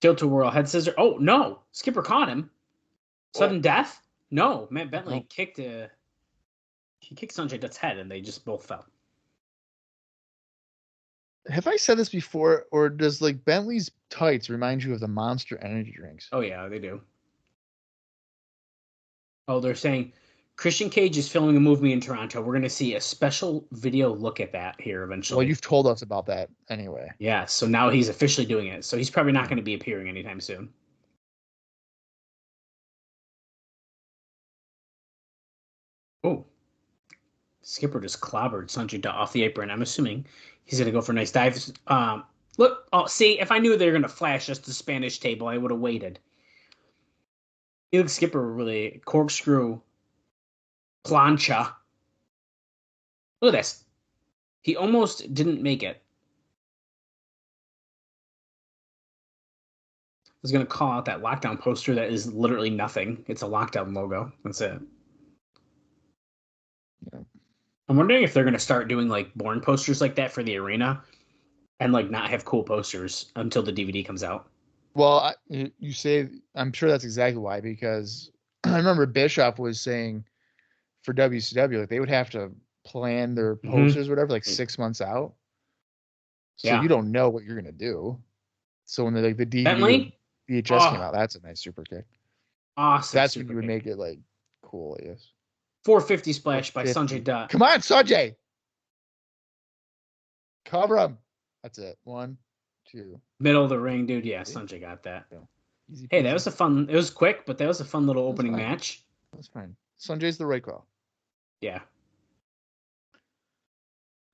Tilt to whirl, head scissor. Oh, no. Skipper caught him. Sudden death? No. Matt Bentley kicked Sonjay Dutt's head, and they just both fell. Have I said this before, or does like Bentley's tights remind you of the Monster energy drinks? Oh, yeah, they do. Oh, they're saying Christian Cage is filming a movie in Toronto. We're going to see a special video look at that here eventually. Well, you've told us about that anyway. Yeah, so now he's officially doing it. So he's probably not going to be appearing anytime soon. Oh. Skipper just clobbered Sonjay Dutt off the apron. I'm assuming he's going to go for a nice dive. Look, see, if I knew they were going to flash just the Spanish table, I would have waited. Elix Skipper really corkscrew plancha. Look at this. He almost didn't make it. I was going to call out that lockdown poster that is literally nothing. It's a lockdown logo. That's it. Yeah. I'm wondering if they're going to start doing like Bourne posters like that for the arena. and like not have cool posters until the DVD comes out. Well, you say, I'm sure that's exactly why, because I remember Bischoff was saying for WCW, like they would have to plan their posters or whatever, like 6 months out. So Yeah. you don't know what you're going to do. So when the DVD Bentley? or VHS came out, that's a nice super kick. Awesome. That's when you would make it like cool, I guess. 450 splash by Sonjay Dutt. Come on, Sonjay. Cover him. That's it. 1, 2. Middle of the ring, dude. Yeah, Sonjay got that. Yeah. Easy Hey, peasy. that was it was quick, but that was a fun little opening match. That's fine. Sonjay's the right call. Yeah.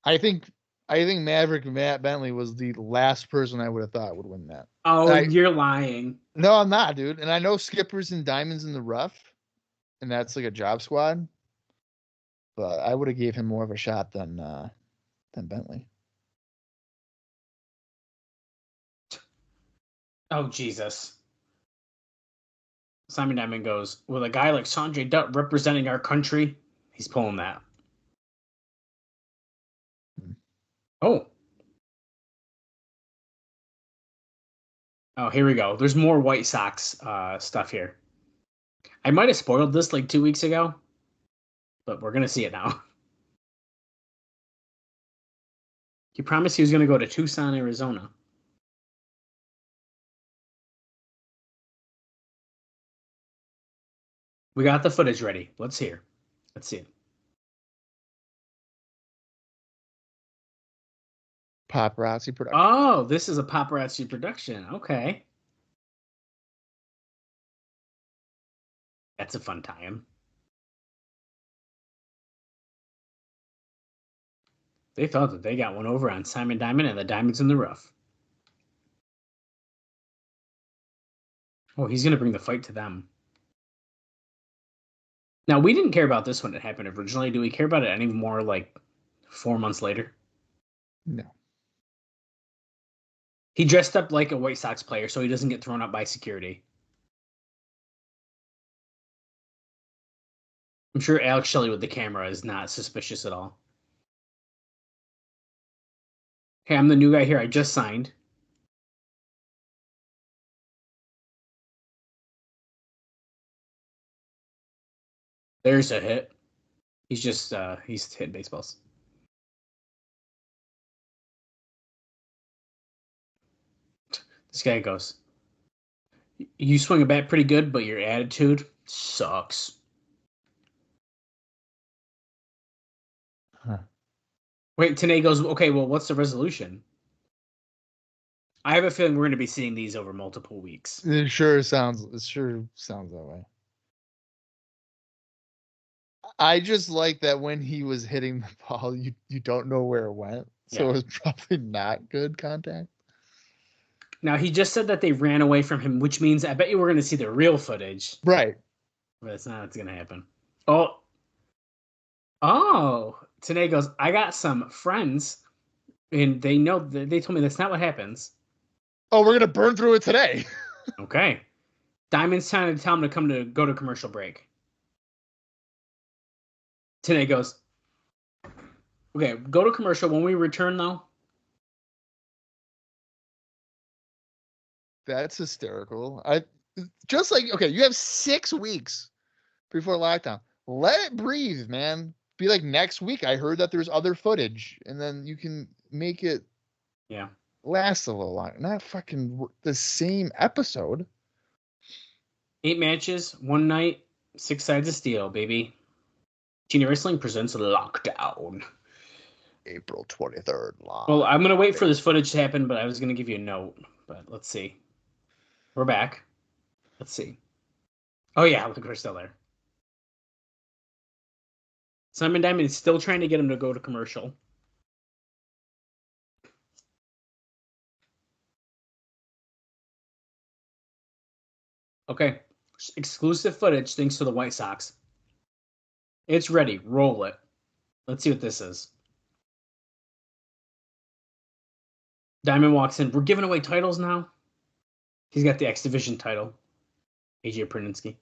I think Maverick Matt Bentley was the last person I would have thought would win that. Oh, you're lying. No, I'm not, dude. And I know Skippers and Diamonds in the Rough, and that's like a job squad. But I would have gave him more of a shot than Bentley. Oh, Jesus. Simon Diamond goes, with a guy like Sonjay Dutt representing our country, he's pulling that. Oh. Oh, here we go. There's more White Sox stuff here. I might have spoiled this like 2 weeks ago, but we're going to see it now. He promised he was going to go to Tucson, Arizona. We got the footage ready. Let's hear. Let's see it. Paparazzi production. Oh, this is a paparazzi production. Okay. That's a fun time. They thought that they got one over on Simon Diamond and the Diamonds in the Rough. Oh, he's going to bring the fight to them. Now, we didn't care about this when it happened originally. Do we care about it any more like 4 months later? No. He dressed up like a White Sox player so he doesn't get thrown up by security. I'm sure Alex Shelley with the camera is not suspicious at all. Hey, I'm the new guy here. I just signed. There's a hit. He's just he's hitting baseballs. This guy goes, you swing a bat pretty good, but your attitude sucks. Huh. Wait, TNA goes, okay, well, what's the resolution? I have a feeling we're going to be seeing these over multiple weeks. It sure sounds that way. I just like that when he was hitting the ball, you don't know where it went. So Yeah. it was probably not good contact. Now, he just said that they ran away from him, which means I bet you we're going to see the real footage. Right. But it's not what's going to happen. Oh. TNA goes, I got some friends, and they told me that's not what happens. Oh, we're going to burn through it today. Okay. Diamond's trying to tell him to go to commercial break. TNA goes, okay, go to commercial. When we return, though. That's hysterical. Okay, you have 6 weeks before lockdown. Let it breathe, man. Be like, next week I heard that there's other footage, and then you can make it last a little longer. Not fucking the same episode. 8 matches, 1 night, 6 sides of steel, baby. TNA Wrestling presents Lockdown. April 23rd. Live. Well, I'm going to wait for this footage to happen, but I was going to give you a note. But let's see. We're back. Let's see. Oh, yeah, look, we're still there. Simon Diamond is still trying to get him to go to commercial. Okay. Exclusive footage thanks to the White Sox. It's ready. Roll it. Let's see what this is. Diamond walks in. We're giving away titles now. He's got the X Division title. AJ Praninsky.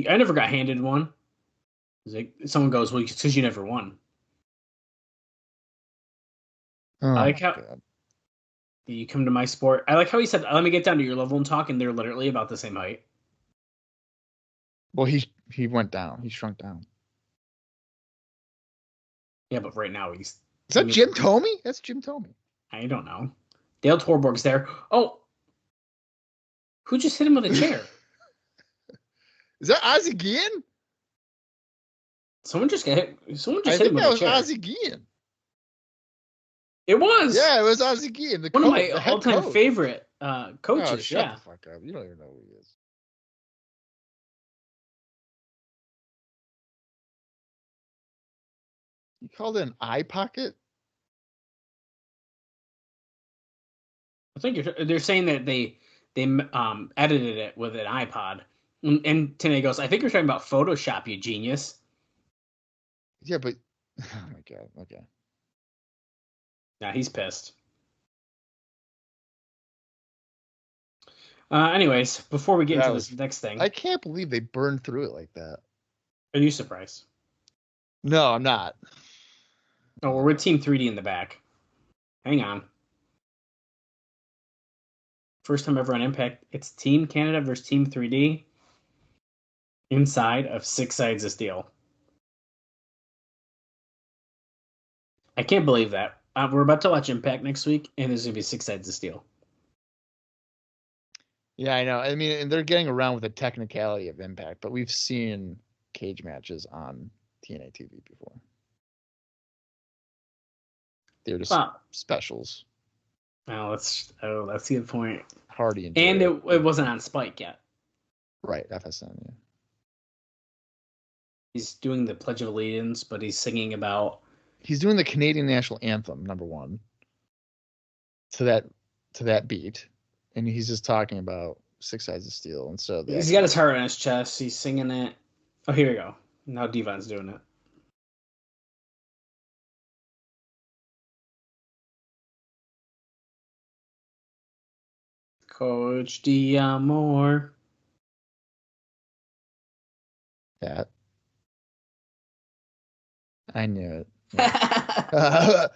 I never got handed one. Like, someone goes, well, it's because you never won. Oh, I like how God. you come to my sport. I like how he said, let me get down to your level and talk, and they're literally about the same height. Well, he went down. He shrunk down. Yeah, but right now he's... Is that Jim Thome? That's Jim Thome. I don't know. Dale Torborg's there. Oh! Who just hit him with a chair? Is that Ozzie Guillen? Someone just got hit. Someone just I hit him think with that a was chair. Ozzie Guillen. It was. Yeah, it was Ozzie Guillen. One of my all-time favorite coaches. Oh, shut yeah. the fuck up. You don't even know who he is. You called it an eye pocket? I think they're saying that they edited it with an iPod. And TNA goes, I think you're talking about Photoshop, you genius. Yeah, but oh my God. Okay. Nah, he's pissed. Anyways, before we get into this next thing, I can't believe they burned through it like that. are you surprised? No, I'm not. Oh, we're with Team 3D in the back. Hang on. First time ever on Impact. It's Team Canada versus Team 3D inside of 6 sides of steel. I can't believe that. We're about to watch Impact next week, and there's going to be 6 sides of steel. Yeah, I know. I mean, and they're getting around with the technicality of Impact, but we've seen cage matches on TNA TV before. They're just specials. Oh, that's a good point. Hardy and Jarrett. It wasn't on Spike yet. Right, FSN, yeah. He's doing the Pledge of Allegiance, but he's singing about... He's doing the Canadian National Anthem, number 1, to that beat. And he's just talking about 6 sides of steel. And so he's got his heart on his chest. He's singing it. Oh, here we go. Now Devon's doing it. Coach D'Amore. That. I knew it. Yeah.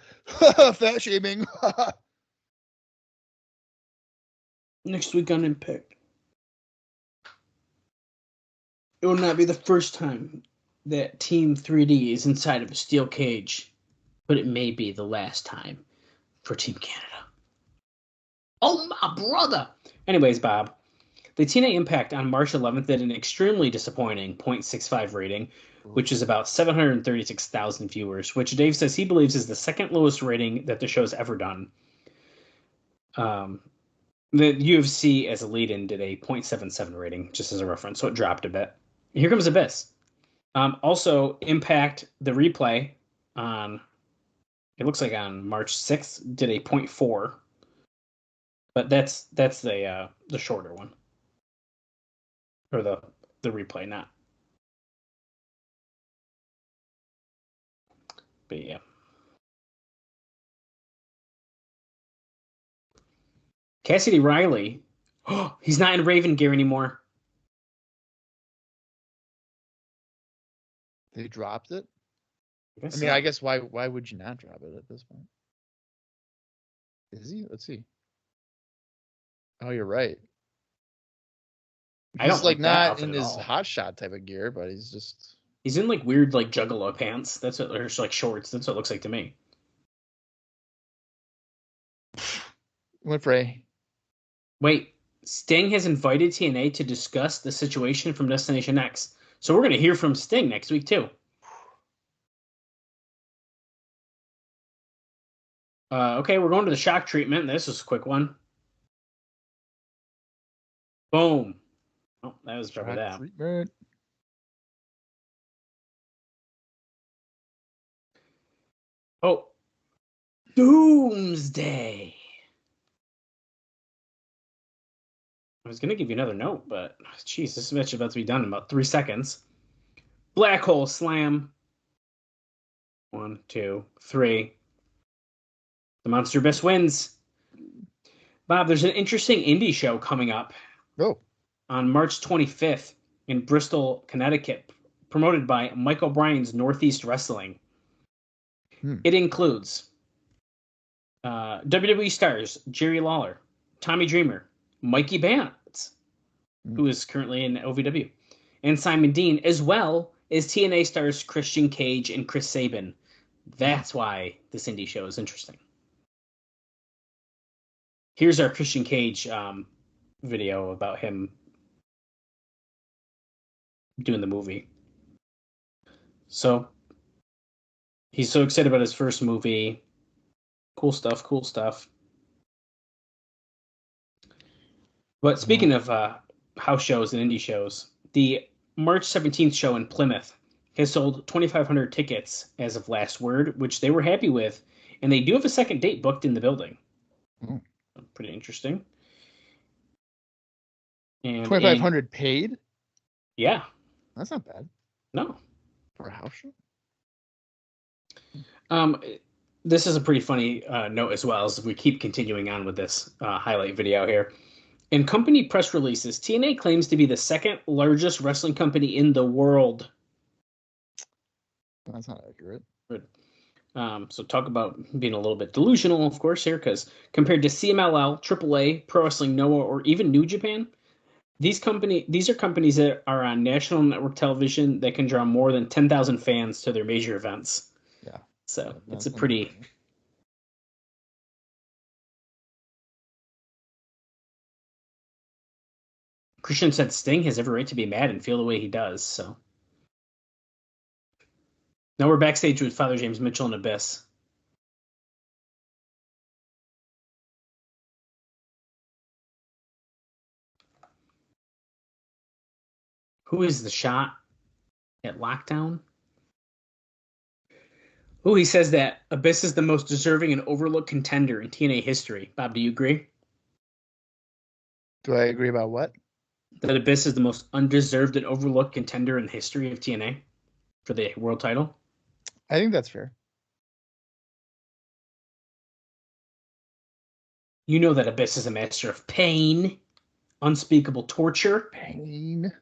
Fat shaming. Next week on Impact. It will not be the first time that Team 3D is inside of a steel cage, but it may be the last time for Team Canada. Oh, my brother! Anyways, Bob, the TNA Impact on March 11th did an extremely disappointing 0.65 rating, which is about 736,000 viewers, which Dave says he believes is the second lowest rating that the show's ever done. The UFC as a lead-in did a 0.77 rating, just as a reference, so it dropped a bit. Here comes Abyss. Also, Impact, the replay, it looks like on March 6th, did a 0.4. But that's the shorter one. Or the replay, not. But yeah. Cassidy Riley. Oh, he's not in Raven gear anymore. They dropped it? I guess why would you not drop it at this point? Is he? Let's see. Oh, you're right. I don't like not outfit in at his all. hot shot type of gear, but he's in like weird like juggalo pants. That's what, or like shorts. That's what it looks like to me. Winfrey. Wait, Sting has invited TNA to discuss the situation from Destination X. So we're going to hear from Sting next week too. Okay, we're going to the shock treatment. This is a quick one. Boom. Oh, that was probably that. Treatment. Oh. Doomsday. I was going to give you another note, but jeez, this match is about to be done in about 3 seconds. Black hole slam. 1, 2, 3. The Monster Abyss wins. Bob, there's an interesting indie show coming up Oh. on March 25th in Bristol, Connecticut, promoted by Mike O'Brien's Northeast Wrestling. It includes WWE stars Jerry Lawler, Tommy Dreamer, Mikey Banks, who is currently in OVW, and Simon Dean, as well as TNA stars Christian Cage and Chris Sabin. That's why this indie show is interesting. Here's our Christian Cage video about him doing the movie. So he's so excited about his first movie. Cool stuff, cool stuff. But speaking of house shows and indie shows, the March 17th show in Plymouth has sold 2,500 tickets as of last word, which they were happy with, and they do have a second date booked in the building. Pretty interesting. And 2,500 paid? Yeah. That's not bad. No. For a house show? This is a pretty funny note as well, as we keep continuing on with this highlight video here. In company press releases, TNA claims to be the second largest wrestling company in the world. That's not accurate. So talk about being a little bit delusional, of course, here, because compared to CMLL, AAA, Pro Wrestling Noah, or even New Japan, these are companies that are on national network television that can draw more than 10,000 fans to their major events. Yeah. So it's a pretty... Christian said Sting has every right to be mad and feel the way he does, so... Now we're backstage with Father James Mitchell and Abyss. Who is the shot at Lockdown? Oh, he says that Abyss is the most deserving and overlooked contender in TNA history. Bob, do you agree? Do I agree about what? That Abyss is the most undeserved and overlooked contender in the history of TNA for the world title? I think that's fair. You know that Abyss is a master of pain, unspeakable torture. Pain.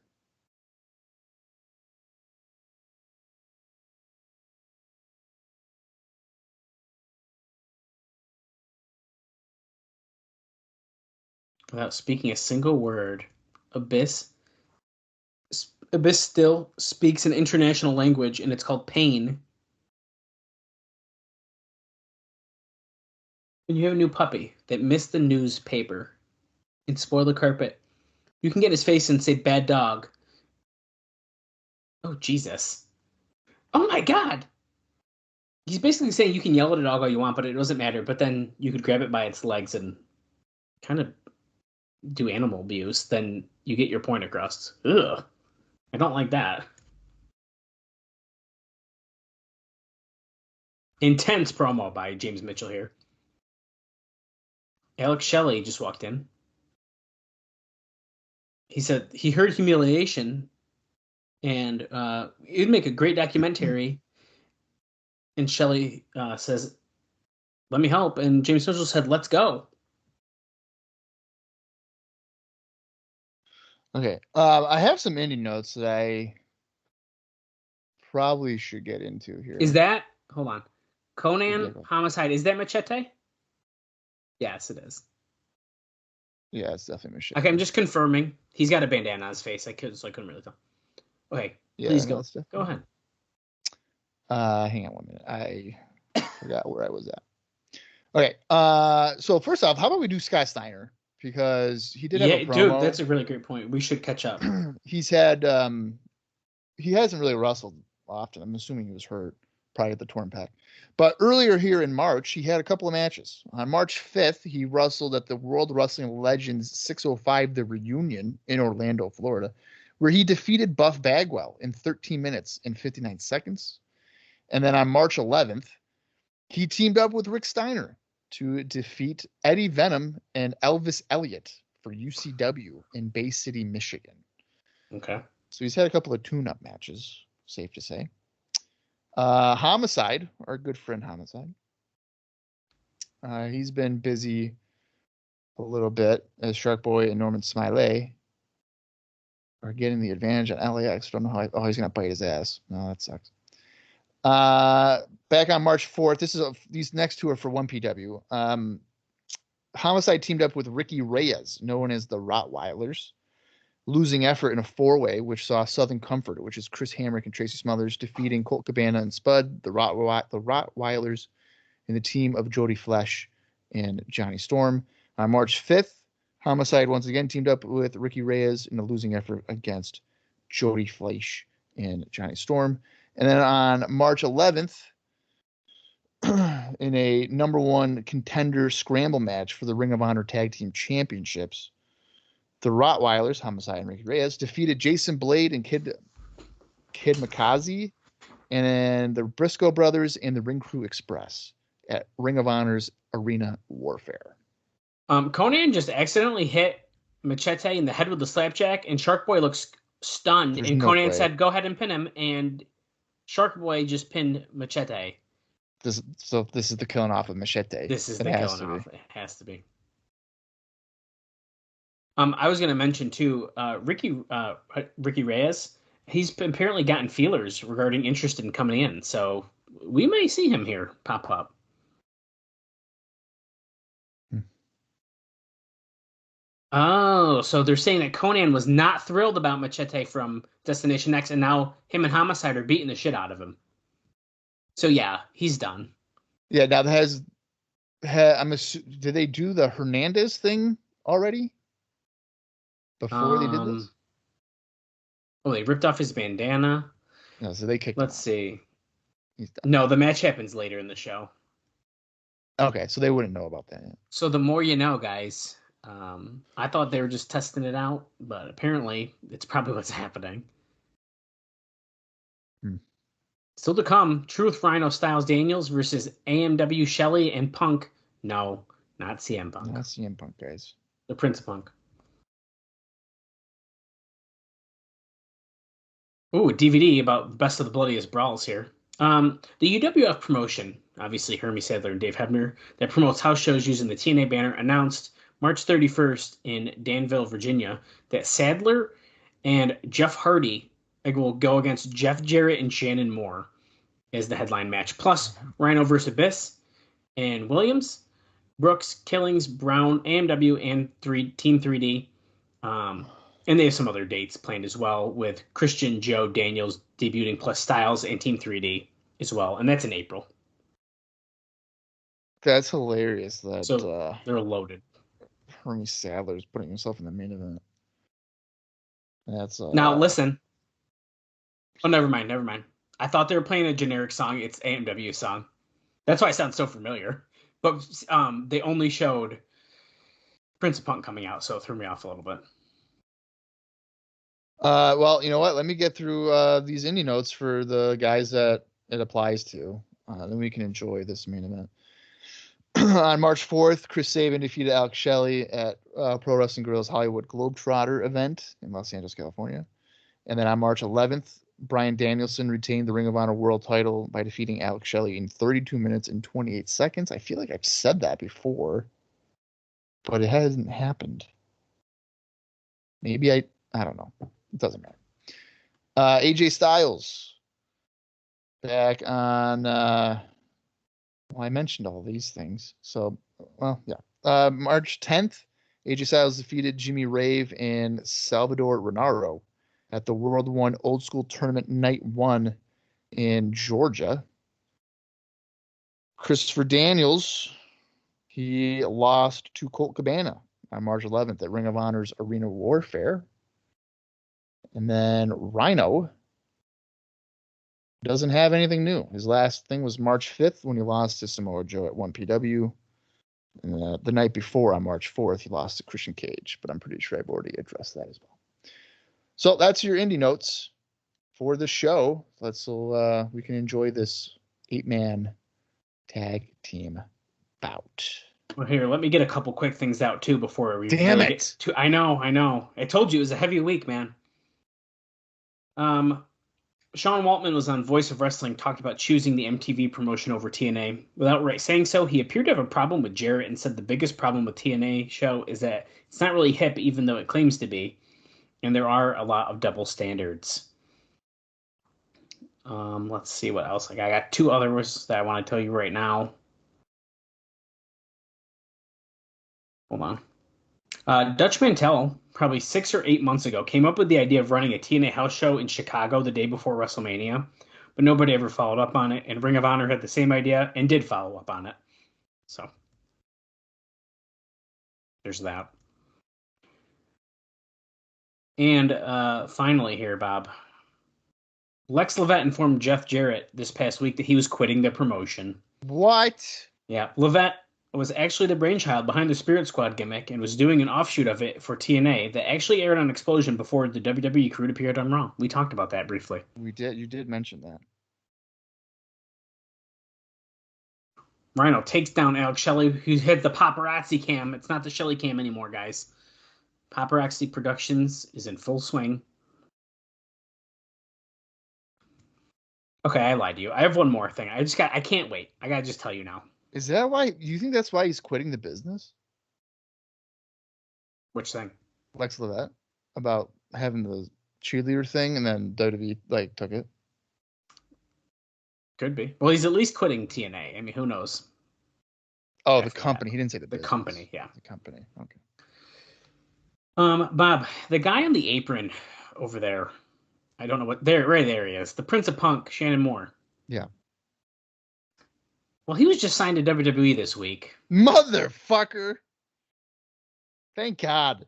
Without speaking a single word, Abyss still speaks an international language, and it's called pain. When you have a new puppy that missed the newspaper and spoiled the carpet, you can get his face and say bad dog. Oh, Jesus. Oh, my God. He's basically saying you can yell at a dog all you want, but it doesn't matter. But then you could grab it by its legs and kind of do animal abuse. Then you get your point across. Ugh. I don't like that. Intense promo by James Mitchell here. Alex Shelley just walked in. He said he heard humiliation and it'd make a great documentary. And Shelley says, let me help. And James Mitchell said, let's go. Okay. I have some indie notes that I probably should get into here. Is that, hold on, Conan Homicide, is that Machete? Yes, it is. Yeah, it's definitely Machete. Okay, I'm just confirming. He's got a bandana on his face. So I couldn't really tell. Okay, yeah, please go. Go ahead. Hang on 1 minute. I forgot where I was at. Okay. So first off, how about we do Scott Steiner? Because he did have a promo. Dude, that's a really great point. We should catch up. He's had he hasn't really wrestled often. I'm assuming he was hurt probably at the torn pec. But earlier here in March, he had a couple of matches. On March 5th, he wrestled at the World Wrestling Legends 605 The Reunion in Orlando, Florida, where he defeated Buff Bagwell in 13 minutes and 59 seconds. And then on March 11th, he teamed up with Rick Steiner to defeat Eddie Venom and Elvis Elliott for UCW in Bay City, Michigan. Okay. So he's had a couple of tune-up matches, safe to say. Homicide, our good friend Homicide. He's been busy a little bit as Shark Boy and Norman Smiley are getting the advantage on LAX. Don't know how. Oh, he's gonna bite his ass. No, that sucks. Back on March 4th. These next two are for 1PW. Homicide teamed up with Ricky Reyes, known as the Rottweilers, losing effort in a four-way, which saw Southern Comfort, which is Chris Hamrick and Tracy Smothers, defeating Colt Cabana and Spud, the Rottweilers, and the team of Jody Flesh and Johnny Storm. On March 5th, Homicide once again teamed up with Ricky Reyes in a losing effort against Jody Flesh and Johnny Storm. And then on March 11th, in a number one contender scramble match for the Ring of Honor Tag Team Championships, the Rottweilers, Homicide and Ricky Reyes, defeated Jason Blade and Kid Makazi, and then the Briscoe Brothers and the Ring Crew Express at Ring of Honor's Arena Warfare. Conan just accidentally hit Machete in the head with the slapjack, and Shark Boy looks stunned. There's and no Conan way. said, "Go ahead and pin him." And Shark Boy just pinned Machete. This is the killing off of Machete. This is It the has killing to off. It has to be. I was going to mention too, Ricky Reyes. He's apparently gotten feelers regarding interest in coming in, so we may see him here pop up. Oh, so they're saying that Conan was not thrilled about Machete from Destination X, and now him and Homicide are beating the shit out of him. So yeah, he's done. Yeah, now did they do the Hernandez thing already? Before they did this? Oh, they ripped off his bandana. No, so they kicked Let's him see. He's done. No, the match happens later in the show. Okay, so they wouldn't know about that yet. So the more you know, guys. I thought they were just testing it out, but apparently it's probably what's happening. Still to come, Truth Rhino Styles Daniels versus AMW Shelley and Punk. No, not CM Punk. Not CM Punk, guys. The Prince of Punk. Ooh, a DVD about Best of the Bloodiest Brawls here. The UWF promotion, obviously Hermie Sadler and Dave Hebner, that promotes house shows using the TNA banner, announced March 31st in Danville, Virginia, that Sadler and Jeff Hardy will go against Jeff Jarrett and Shannon Moore as the headline match. Plus, Rhino versus Abyss and Williams, Brooks, Killings, Brown, AMW, and Team 3D. And they have some other dates planned as well, with Christian Joe Daniels debuting, plus Styles and Team 3D as well. And that's in April. That's hilarious that So they're loaded. Hermie Sadler is putting himself in the main event. That's Now listen. Oh, never mind. I thought they were playing a generic song. It's AMW song. That's why it sounds so familiar. But they only showed Prince of Punk coming out, so it threw me off a little bit. Well, you know what? Let me get through these indie notes for the guys that it applies to. Then we can enjoy this main event. On March 4th, Chris Sabin defeated Alex Shelley at Pro Wrestling Guerrilla's Hollywood Globetrotter event in Los Angeles, California. And then on March 11th, Bryan Danielson retained the Ring of Honor World title by defeating Alex Shelley in 32 minutes and 28 seconds. I feel like I've said that before, but it hasn't happened. Maybe I don't know. It doesn't matter. AJ Styles back on I mentioned all these things. So, well, yeah. March 10th, AJ Styles defeated Jimmy Rave and Salvador Renaro at the World One Old School Tournament Night 1 in Georgia. Christopher Daniels, he lost to Colt Cabana on March 11th at Ring of Honor's Arena Warfare. And then Rhino doesn't have anything new. His last thing was March 5th when he lost to Samoa Joe at 1PW. And the night before, on March 4th, he lost to Christian Cage. But I'm pretty sure I've already addressed that as well. So that's your indie notes for the show. We can enjoy this 8-man tag team bout. Well, here, let me get a couple quick things out too before we Damn really it. get to. I know. I told you it was a heavy week, man. Sean Waltman was on Voice of Wrestling, talked about choosing the MTV promotion over TNA. Without saying so, he appeared to have a problem with Jarrett and said the biggest problem with TNA show is that it's not really hip, even though it claims to be. And there are a lot of double standards. Let's see what else. I got 2 others that I want to tell you right now. Hold on. Dutch Mantel, probably 6 or 8 months ago, came up with the idea of running a TNA house show in Chicago the day before WrestleMania, but nobody ever followed up on it. And Ring of Honor had the same idea and did follow up on it. So there's that. And finally here, Bob. Lex Levette informed Jeff Jarrett this past week that he was quitting the promotion. What? Yeah, Levette was actually the brainchild behind the Spirit Squad gimmick and was doing an offshoot of it for TNA that actually aired on Explosion before the WWE crew appeared on Raw. We talked about that briefly. We did. You did mention that. Rhino takes down Alex Shelley, who hit the paparazzi cam. It's not the Shelley cam anymore, guys. Paparazzi Productions is in full swing. Okay, I lied to you. I have one more thing. I can't wait. I gotta just tell you now. Is that why? You think that's why he's quitting the business? Which thing? Lex Levette about having the cheerleader thing, and then WWE took it. Could be. Well, he's at least quitting TNA. I mean, who knows? Oh, the company. He didn't say the business. Company. Yeah, the company. Okay. Bob, the guy on the apron over there. I don't know what. Right there he is. The Prince of Punk, Shannon Moore. Yeah. Well, he was just signed to WWE this week. Motherfucker. Thank God.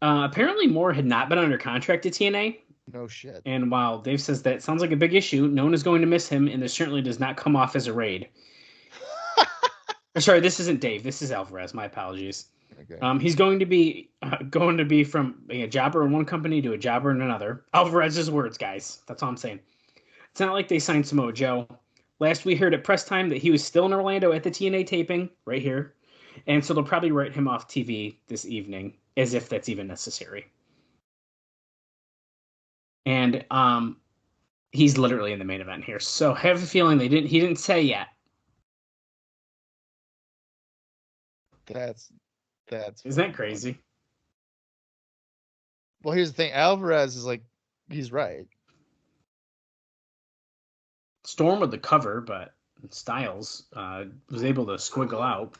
Apparently, Moore had not been under contract to TNA. No shit. And while Dave says that sounds like a big issue, no one is going to miss him, and this certainly does not come off as a raid. Sorry, this isn't Dave. This is Alvarez. My apologies. Okay. He's going to be from a jobber in one company to a jobber in another. Alvarez's words, guys. That's all I'm saying. It's not like they signed Samoa Joe. Last we heard at press time that he was still in Orlando at the TNA taping, right here. And so they'll probably write him off TV this evening, as if that's even necessary. And he's literally in the main event here. So I have a feeling he didn't say yet. That's Isn't that crazy? Well, here's the thing. Alvarez is he's right. Storm with the cover, but Styles was able to squiggle out.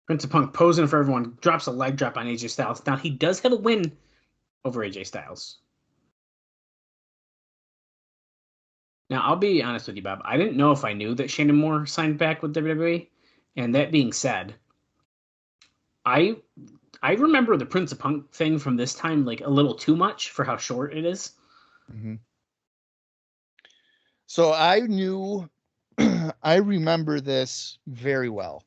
Prince of Punk posing for everyone, drops a leg drop on AJ Styles. Now, he does have a win over AJ Styles. Now, I'll be honest with you, Bob. I didn't know if I knew that Shannon Moore signed back with WWE. And that being said, I remember the Prince of Punk thing from this time a little too much for how short it is. Mm-hmm. So I remember this very well.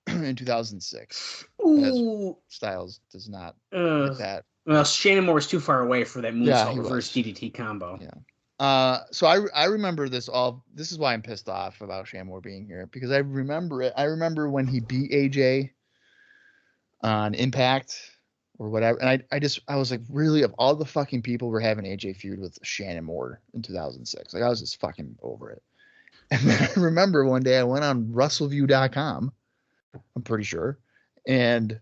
In 2006. Ooh. Styles does not get that. Well, Shannon Moore is too far away for that moonsault reverse DDT combo. Yeah. So I remember this all. This is why I'm pissed off about Shannon Moore being here, because I remember it. I remember when he beat AJ on Impact or whatever, and I was like, really, of all the fucking people were having AJ feud with Shannon Moore in 2006. I was just fucking over it. And then I remember one day I went on WrestleView.com. I'm pretty sure. And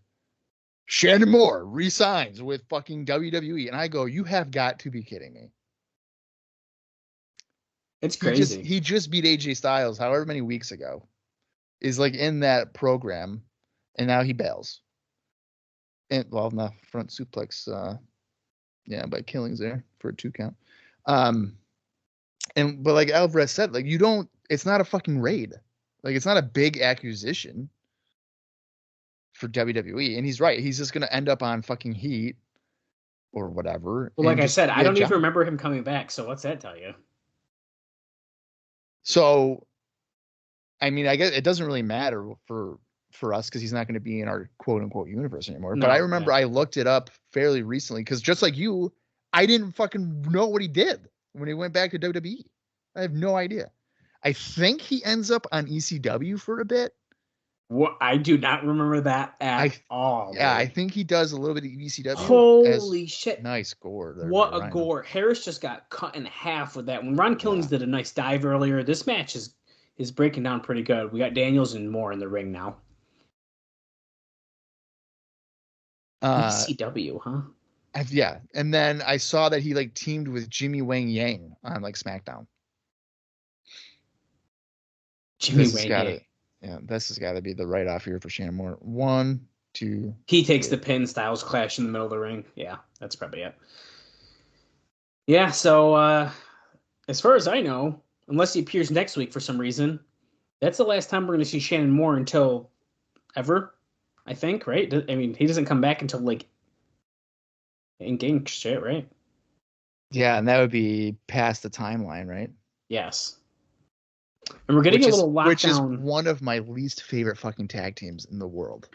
Shannon Moore resigns with fucking WWE. And I go, you have got to be kidding me. It's crazy. He just beat AJ Styles however many weeks ago. Is in that program. And now he bails. And in the front suplex. By Killings there for a 2 count. But like Alvarez said, it's not a fucking raid. It's not a big acquisition for WWE, and he's right. He's just going to end up on fucking Heat or whatever. Well, like I said, I don't even remember him coming back. So what's that tell you? So, I mean, I guess it doesn't really matter for us because he's not going to be in our quote unquote universe anymore. No, but I remember I looked it up fairly recently because just like you, I didn't fucking know what he did when he went back to WWE. I have no idea. I think he ends up on ECW for a bit. What? I do not remember that at all. Yeah, dude. I think he does a little bit of ECW. Holy shit. Nice gore. There What by a Rhino. gore. Harris just got cut in half with that. When Ron Killings did a nice dive earlier, this match is breaking down pretty good. We got Daniels and Moore in the ring now. ECW, huh? Yeah, and then I saw that he like teamed with Jimmy Wang Yang on like SmackDown. Jimmy Wang Yang. Yeah, this has got to be the write-off here for Shannon Moore. 1, 2. He takes the pin, Styles clash in the middle of the ring. Yeah, that's probably it. Yeah, so as far as I know, unless he appears next week for some reason, that's the last time we're going to see Shannon Moore until ever, I think, right? I mean, he doesn't come back until like in game shit, right? Yeah, and that would be past the timeline, right? Yes. And we're getting a little lockdown. Which is one of my least favorite fucking tag teams in the world.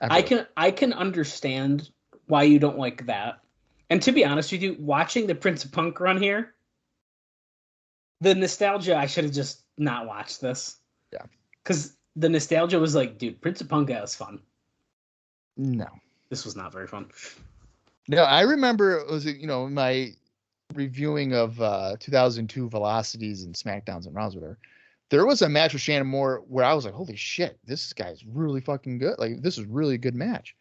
Ever. I can understand why you don't like that. And to be honest with you, watching the Prince of Punk run here, the nostalgia, I should have just not watched this. Yeah. Because the nostalgia was like, dude, Prince of Punk, that was fun. No. This was not very fun. No, I remember it was, my reviewing of 2002 Velocities and SmackDowns and Raws, whatever. There was a match with Shannon Moore where I was like, holy shit, this guy's really fucking good. Like, this is really a good match.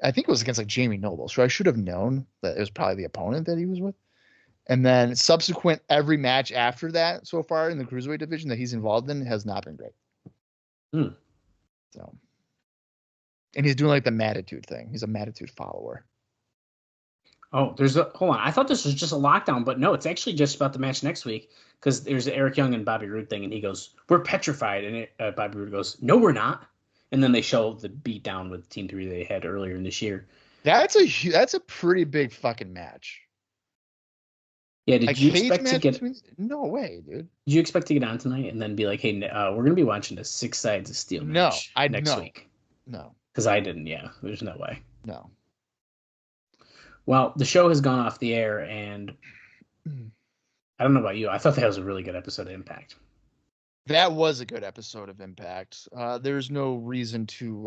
I think it was against like Jamie Noble. So I should have known that it was probably the opponent that he was with. And then subsequent every match after that so far in the Cruiserweight division that he's involved in has not been great. So, and he's doing like the Mattitude thing. He's a Mattitude follower. Oh, hold on. I thought this was just a lockdown, but no, it's actually just about the match next week because there's the Eric Young and Bobby Roode thing, and he goes, "We're petrified," and Bobby Roode goes, "No, we're not." And then they show the beatdown with Team 3 they had earlier in this year. That's a pretty big fucking match. Yeah, did you expect to get? No way, dude. Did you expect to get on tonight and then be like, "Hey, we're gonna be watching the 6 Sides of Steel match next week"? No, because I didn't. Yeah, there's no way. No. Well, the show has gone off the air, and I don't know about you. I thought that was a really good episode of Impact. That was a good episode of Impact. There's no reason to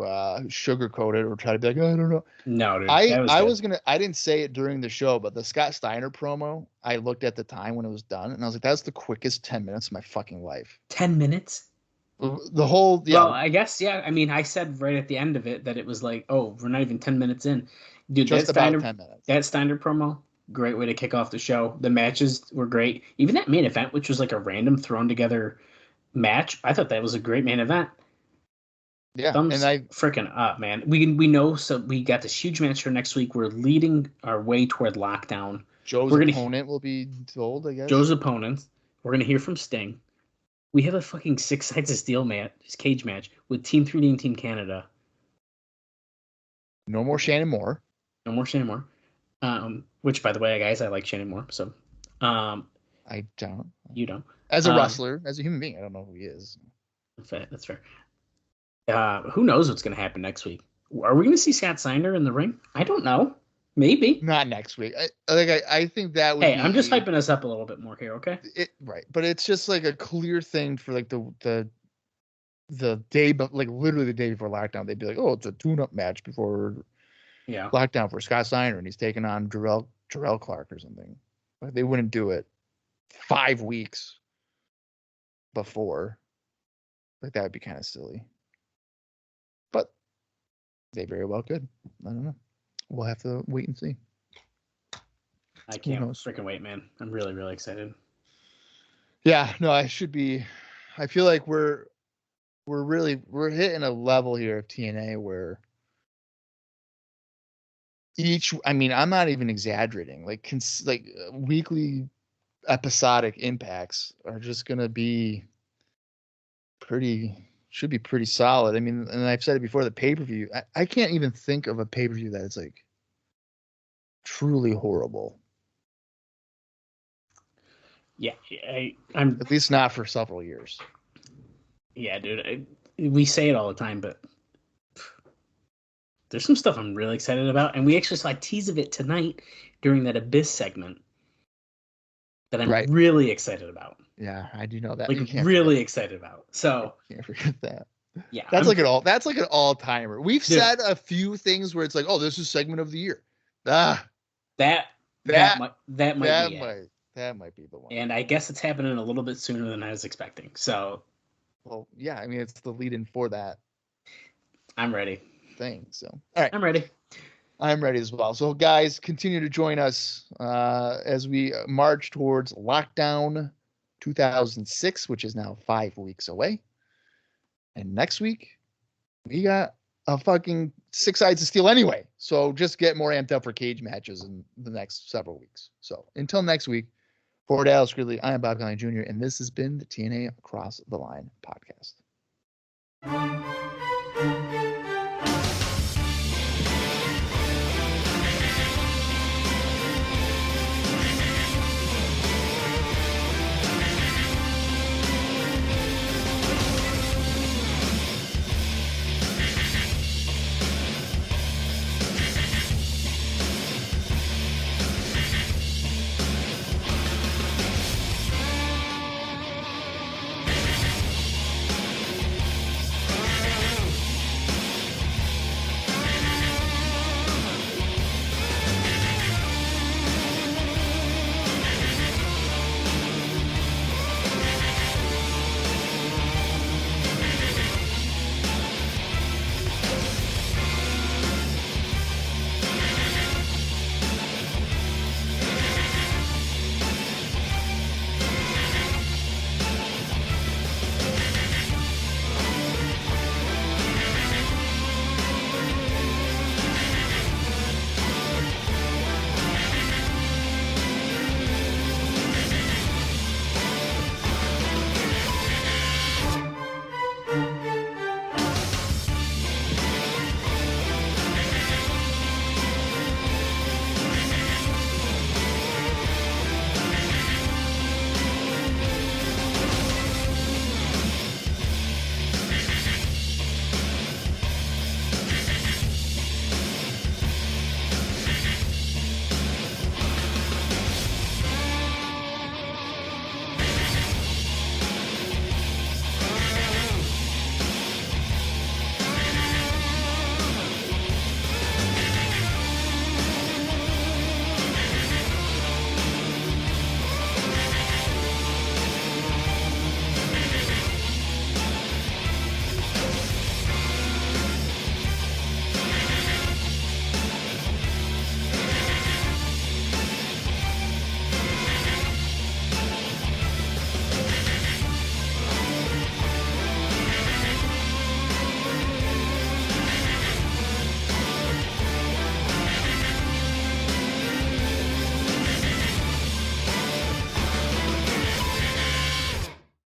sugarcoat it or try to be like, oh, I don't know. No, dude. I didn't say it during the show, but the Scott Steiner promo, I looked at the time when it was done, and I was like, that's the quickest 10 minutes of my fucking life. 10 minutes? The whole, yeah. Well, I guess, yeah. I mean, I said right at the end of it that it was like, oh, we're not even 10 minutes in. Dude, just about 10 minutes. That Steiner promo, great way to kick off the show. The matches were great. Even that main event, which was like a random thrown together match, I thought that was a great main event. Yeah, thumbs freaking up, man. We know, so we got this huge match for next week. We're leading our way toward lockdown. Joe's opponent will be told, I guess. Joe's opponent. We're gonna hear from Sting. We have a fucking 6 Sides of Steel cage match with Team 3D and Team Canada. No more Shannon Moore. No more Shannon Moore. Which, by the way, guys, I like Shannon Moore. So, I don't. You don't. As a wrestler, as a human being, I don't know who he is. That's fair. Who knows what's going to happen next week? Are we going to see Scott Steiner in the ring? I don't know. Maybe. Not next week. I think that would. Hey, I'm just hyping us up a little bit more here, okay? Right, but it's just like a clear thing for like the day, but like literally the day before lockdown, they'd be like, oh, it's a tune-up match before lockdown for Scott Steiner, and he's taking on Jarrell Clark or something. Like, they wouldn't do it 5 weeks before. Like, that would be kind of silly. But they very well could. I don't know. We'll have to wait and see. I can't freaking wait, man. I'm really, really excited. Yeah, no, I should be. I feel like we're hitting a level here of TNA where I'm not even exaggerating. Like weekly episodic impacts are just going to be should be pretty solid. I mean, and I've said it before, the pay-per-view, I can't even think of a pay-per-view that is like truly horrible. Yeah, I'm at least not for several years. Yeah, dude, we say it all the time, but there's some stuff I'm really excited about, and we actually saw a tease of it tonight during that Abyss segment that I'm really excited about. Yeah, I do know that. Like, really excited about. So can't forget that. Yeah, That's like an all-timer. We've said a few things where it's like, oh, this is segment of the year. That might be it. That might be the one. And I guess it's happening a little bit sooner than I was expecting. So, well, yeah, I mean, it's the lead-in for that. I'm ready. Thing. So, all right, I'm ready. I'm ready as well. So, guys, continue to join us as we march towards Lockdown 2006, which is now 5 weeks away. And next week, we got a fucking 6 Sides of Steel anyway. So just get more amped up for cage matches in the next several weeks. So until next week, for Alex Gridley, I am Bob Colling Jr., and this has been the TNA Across the Line podcast.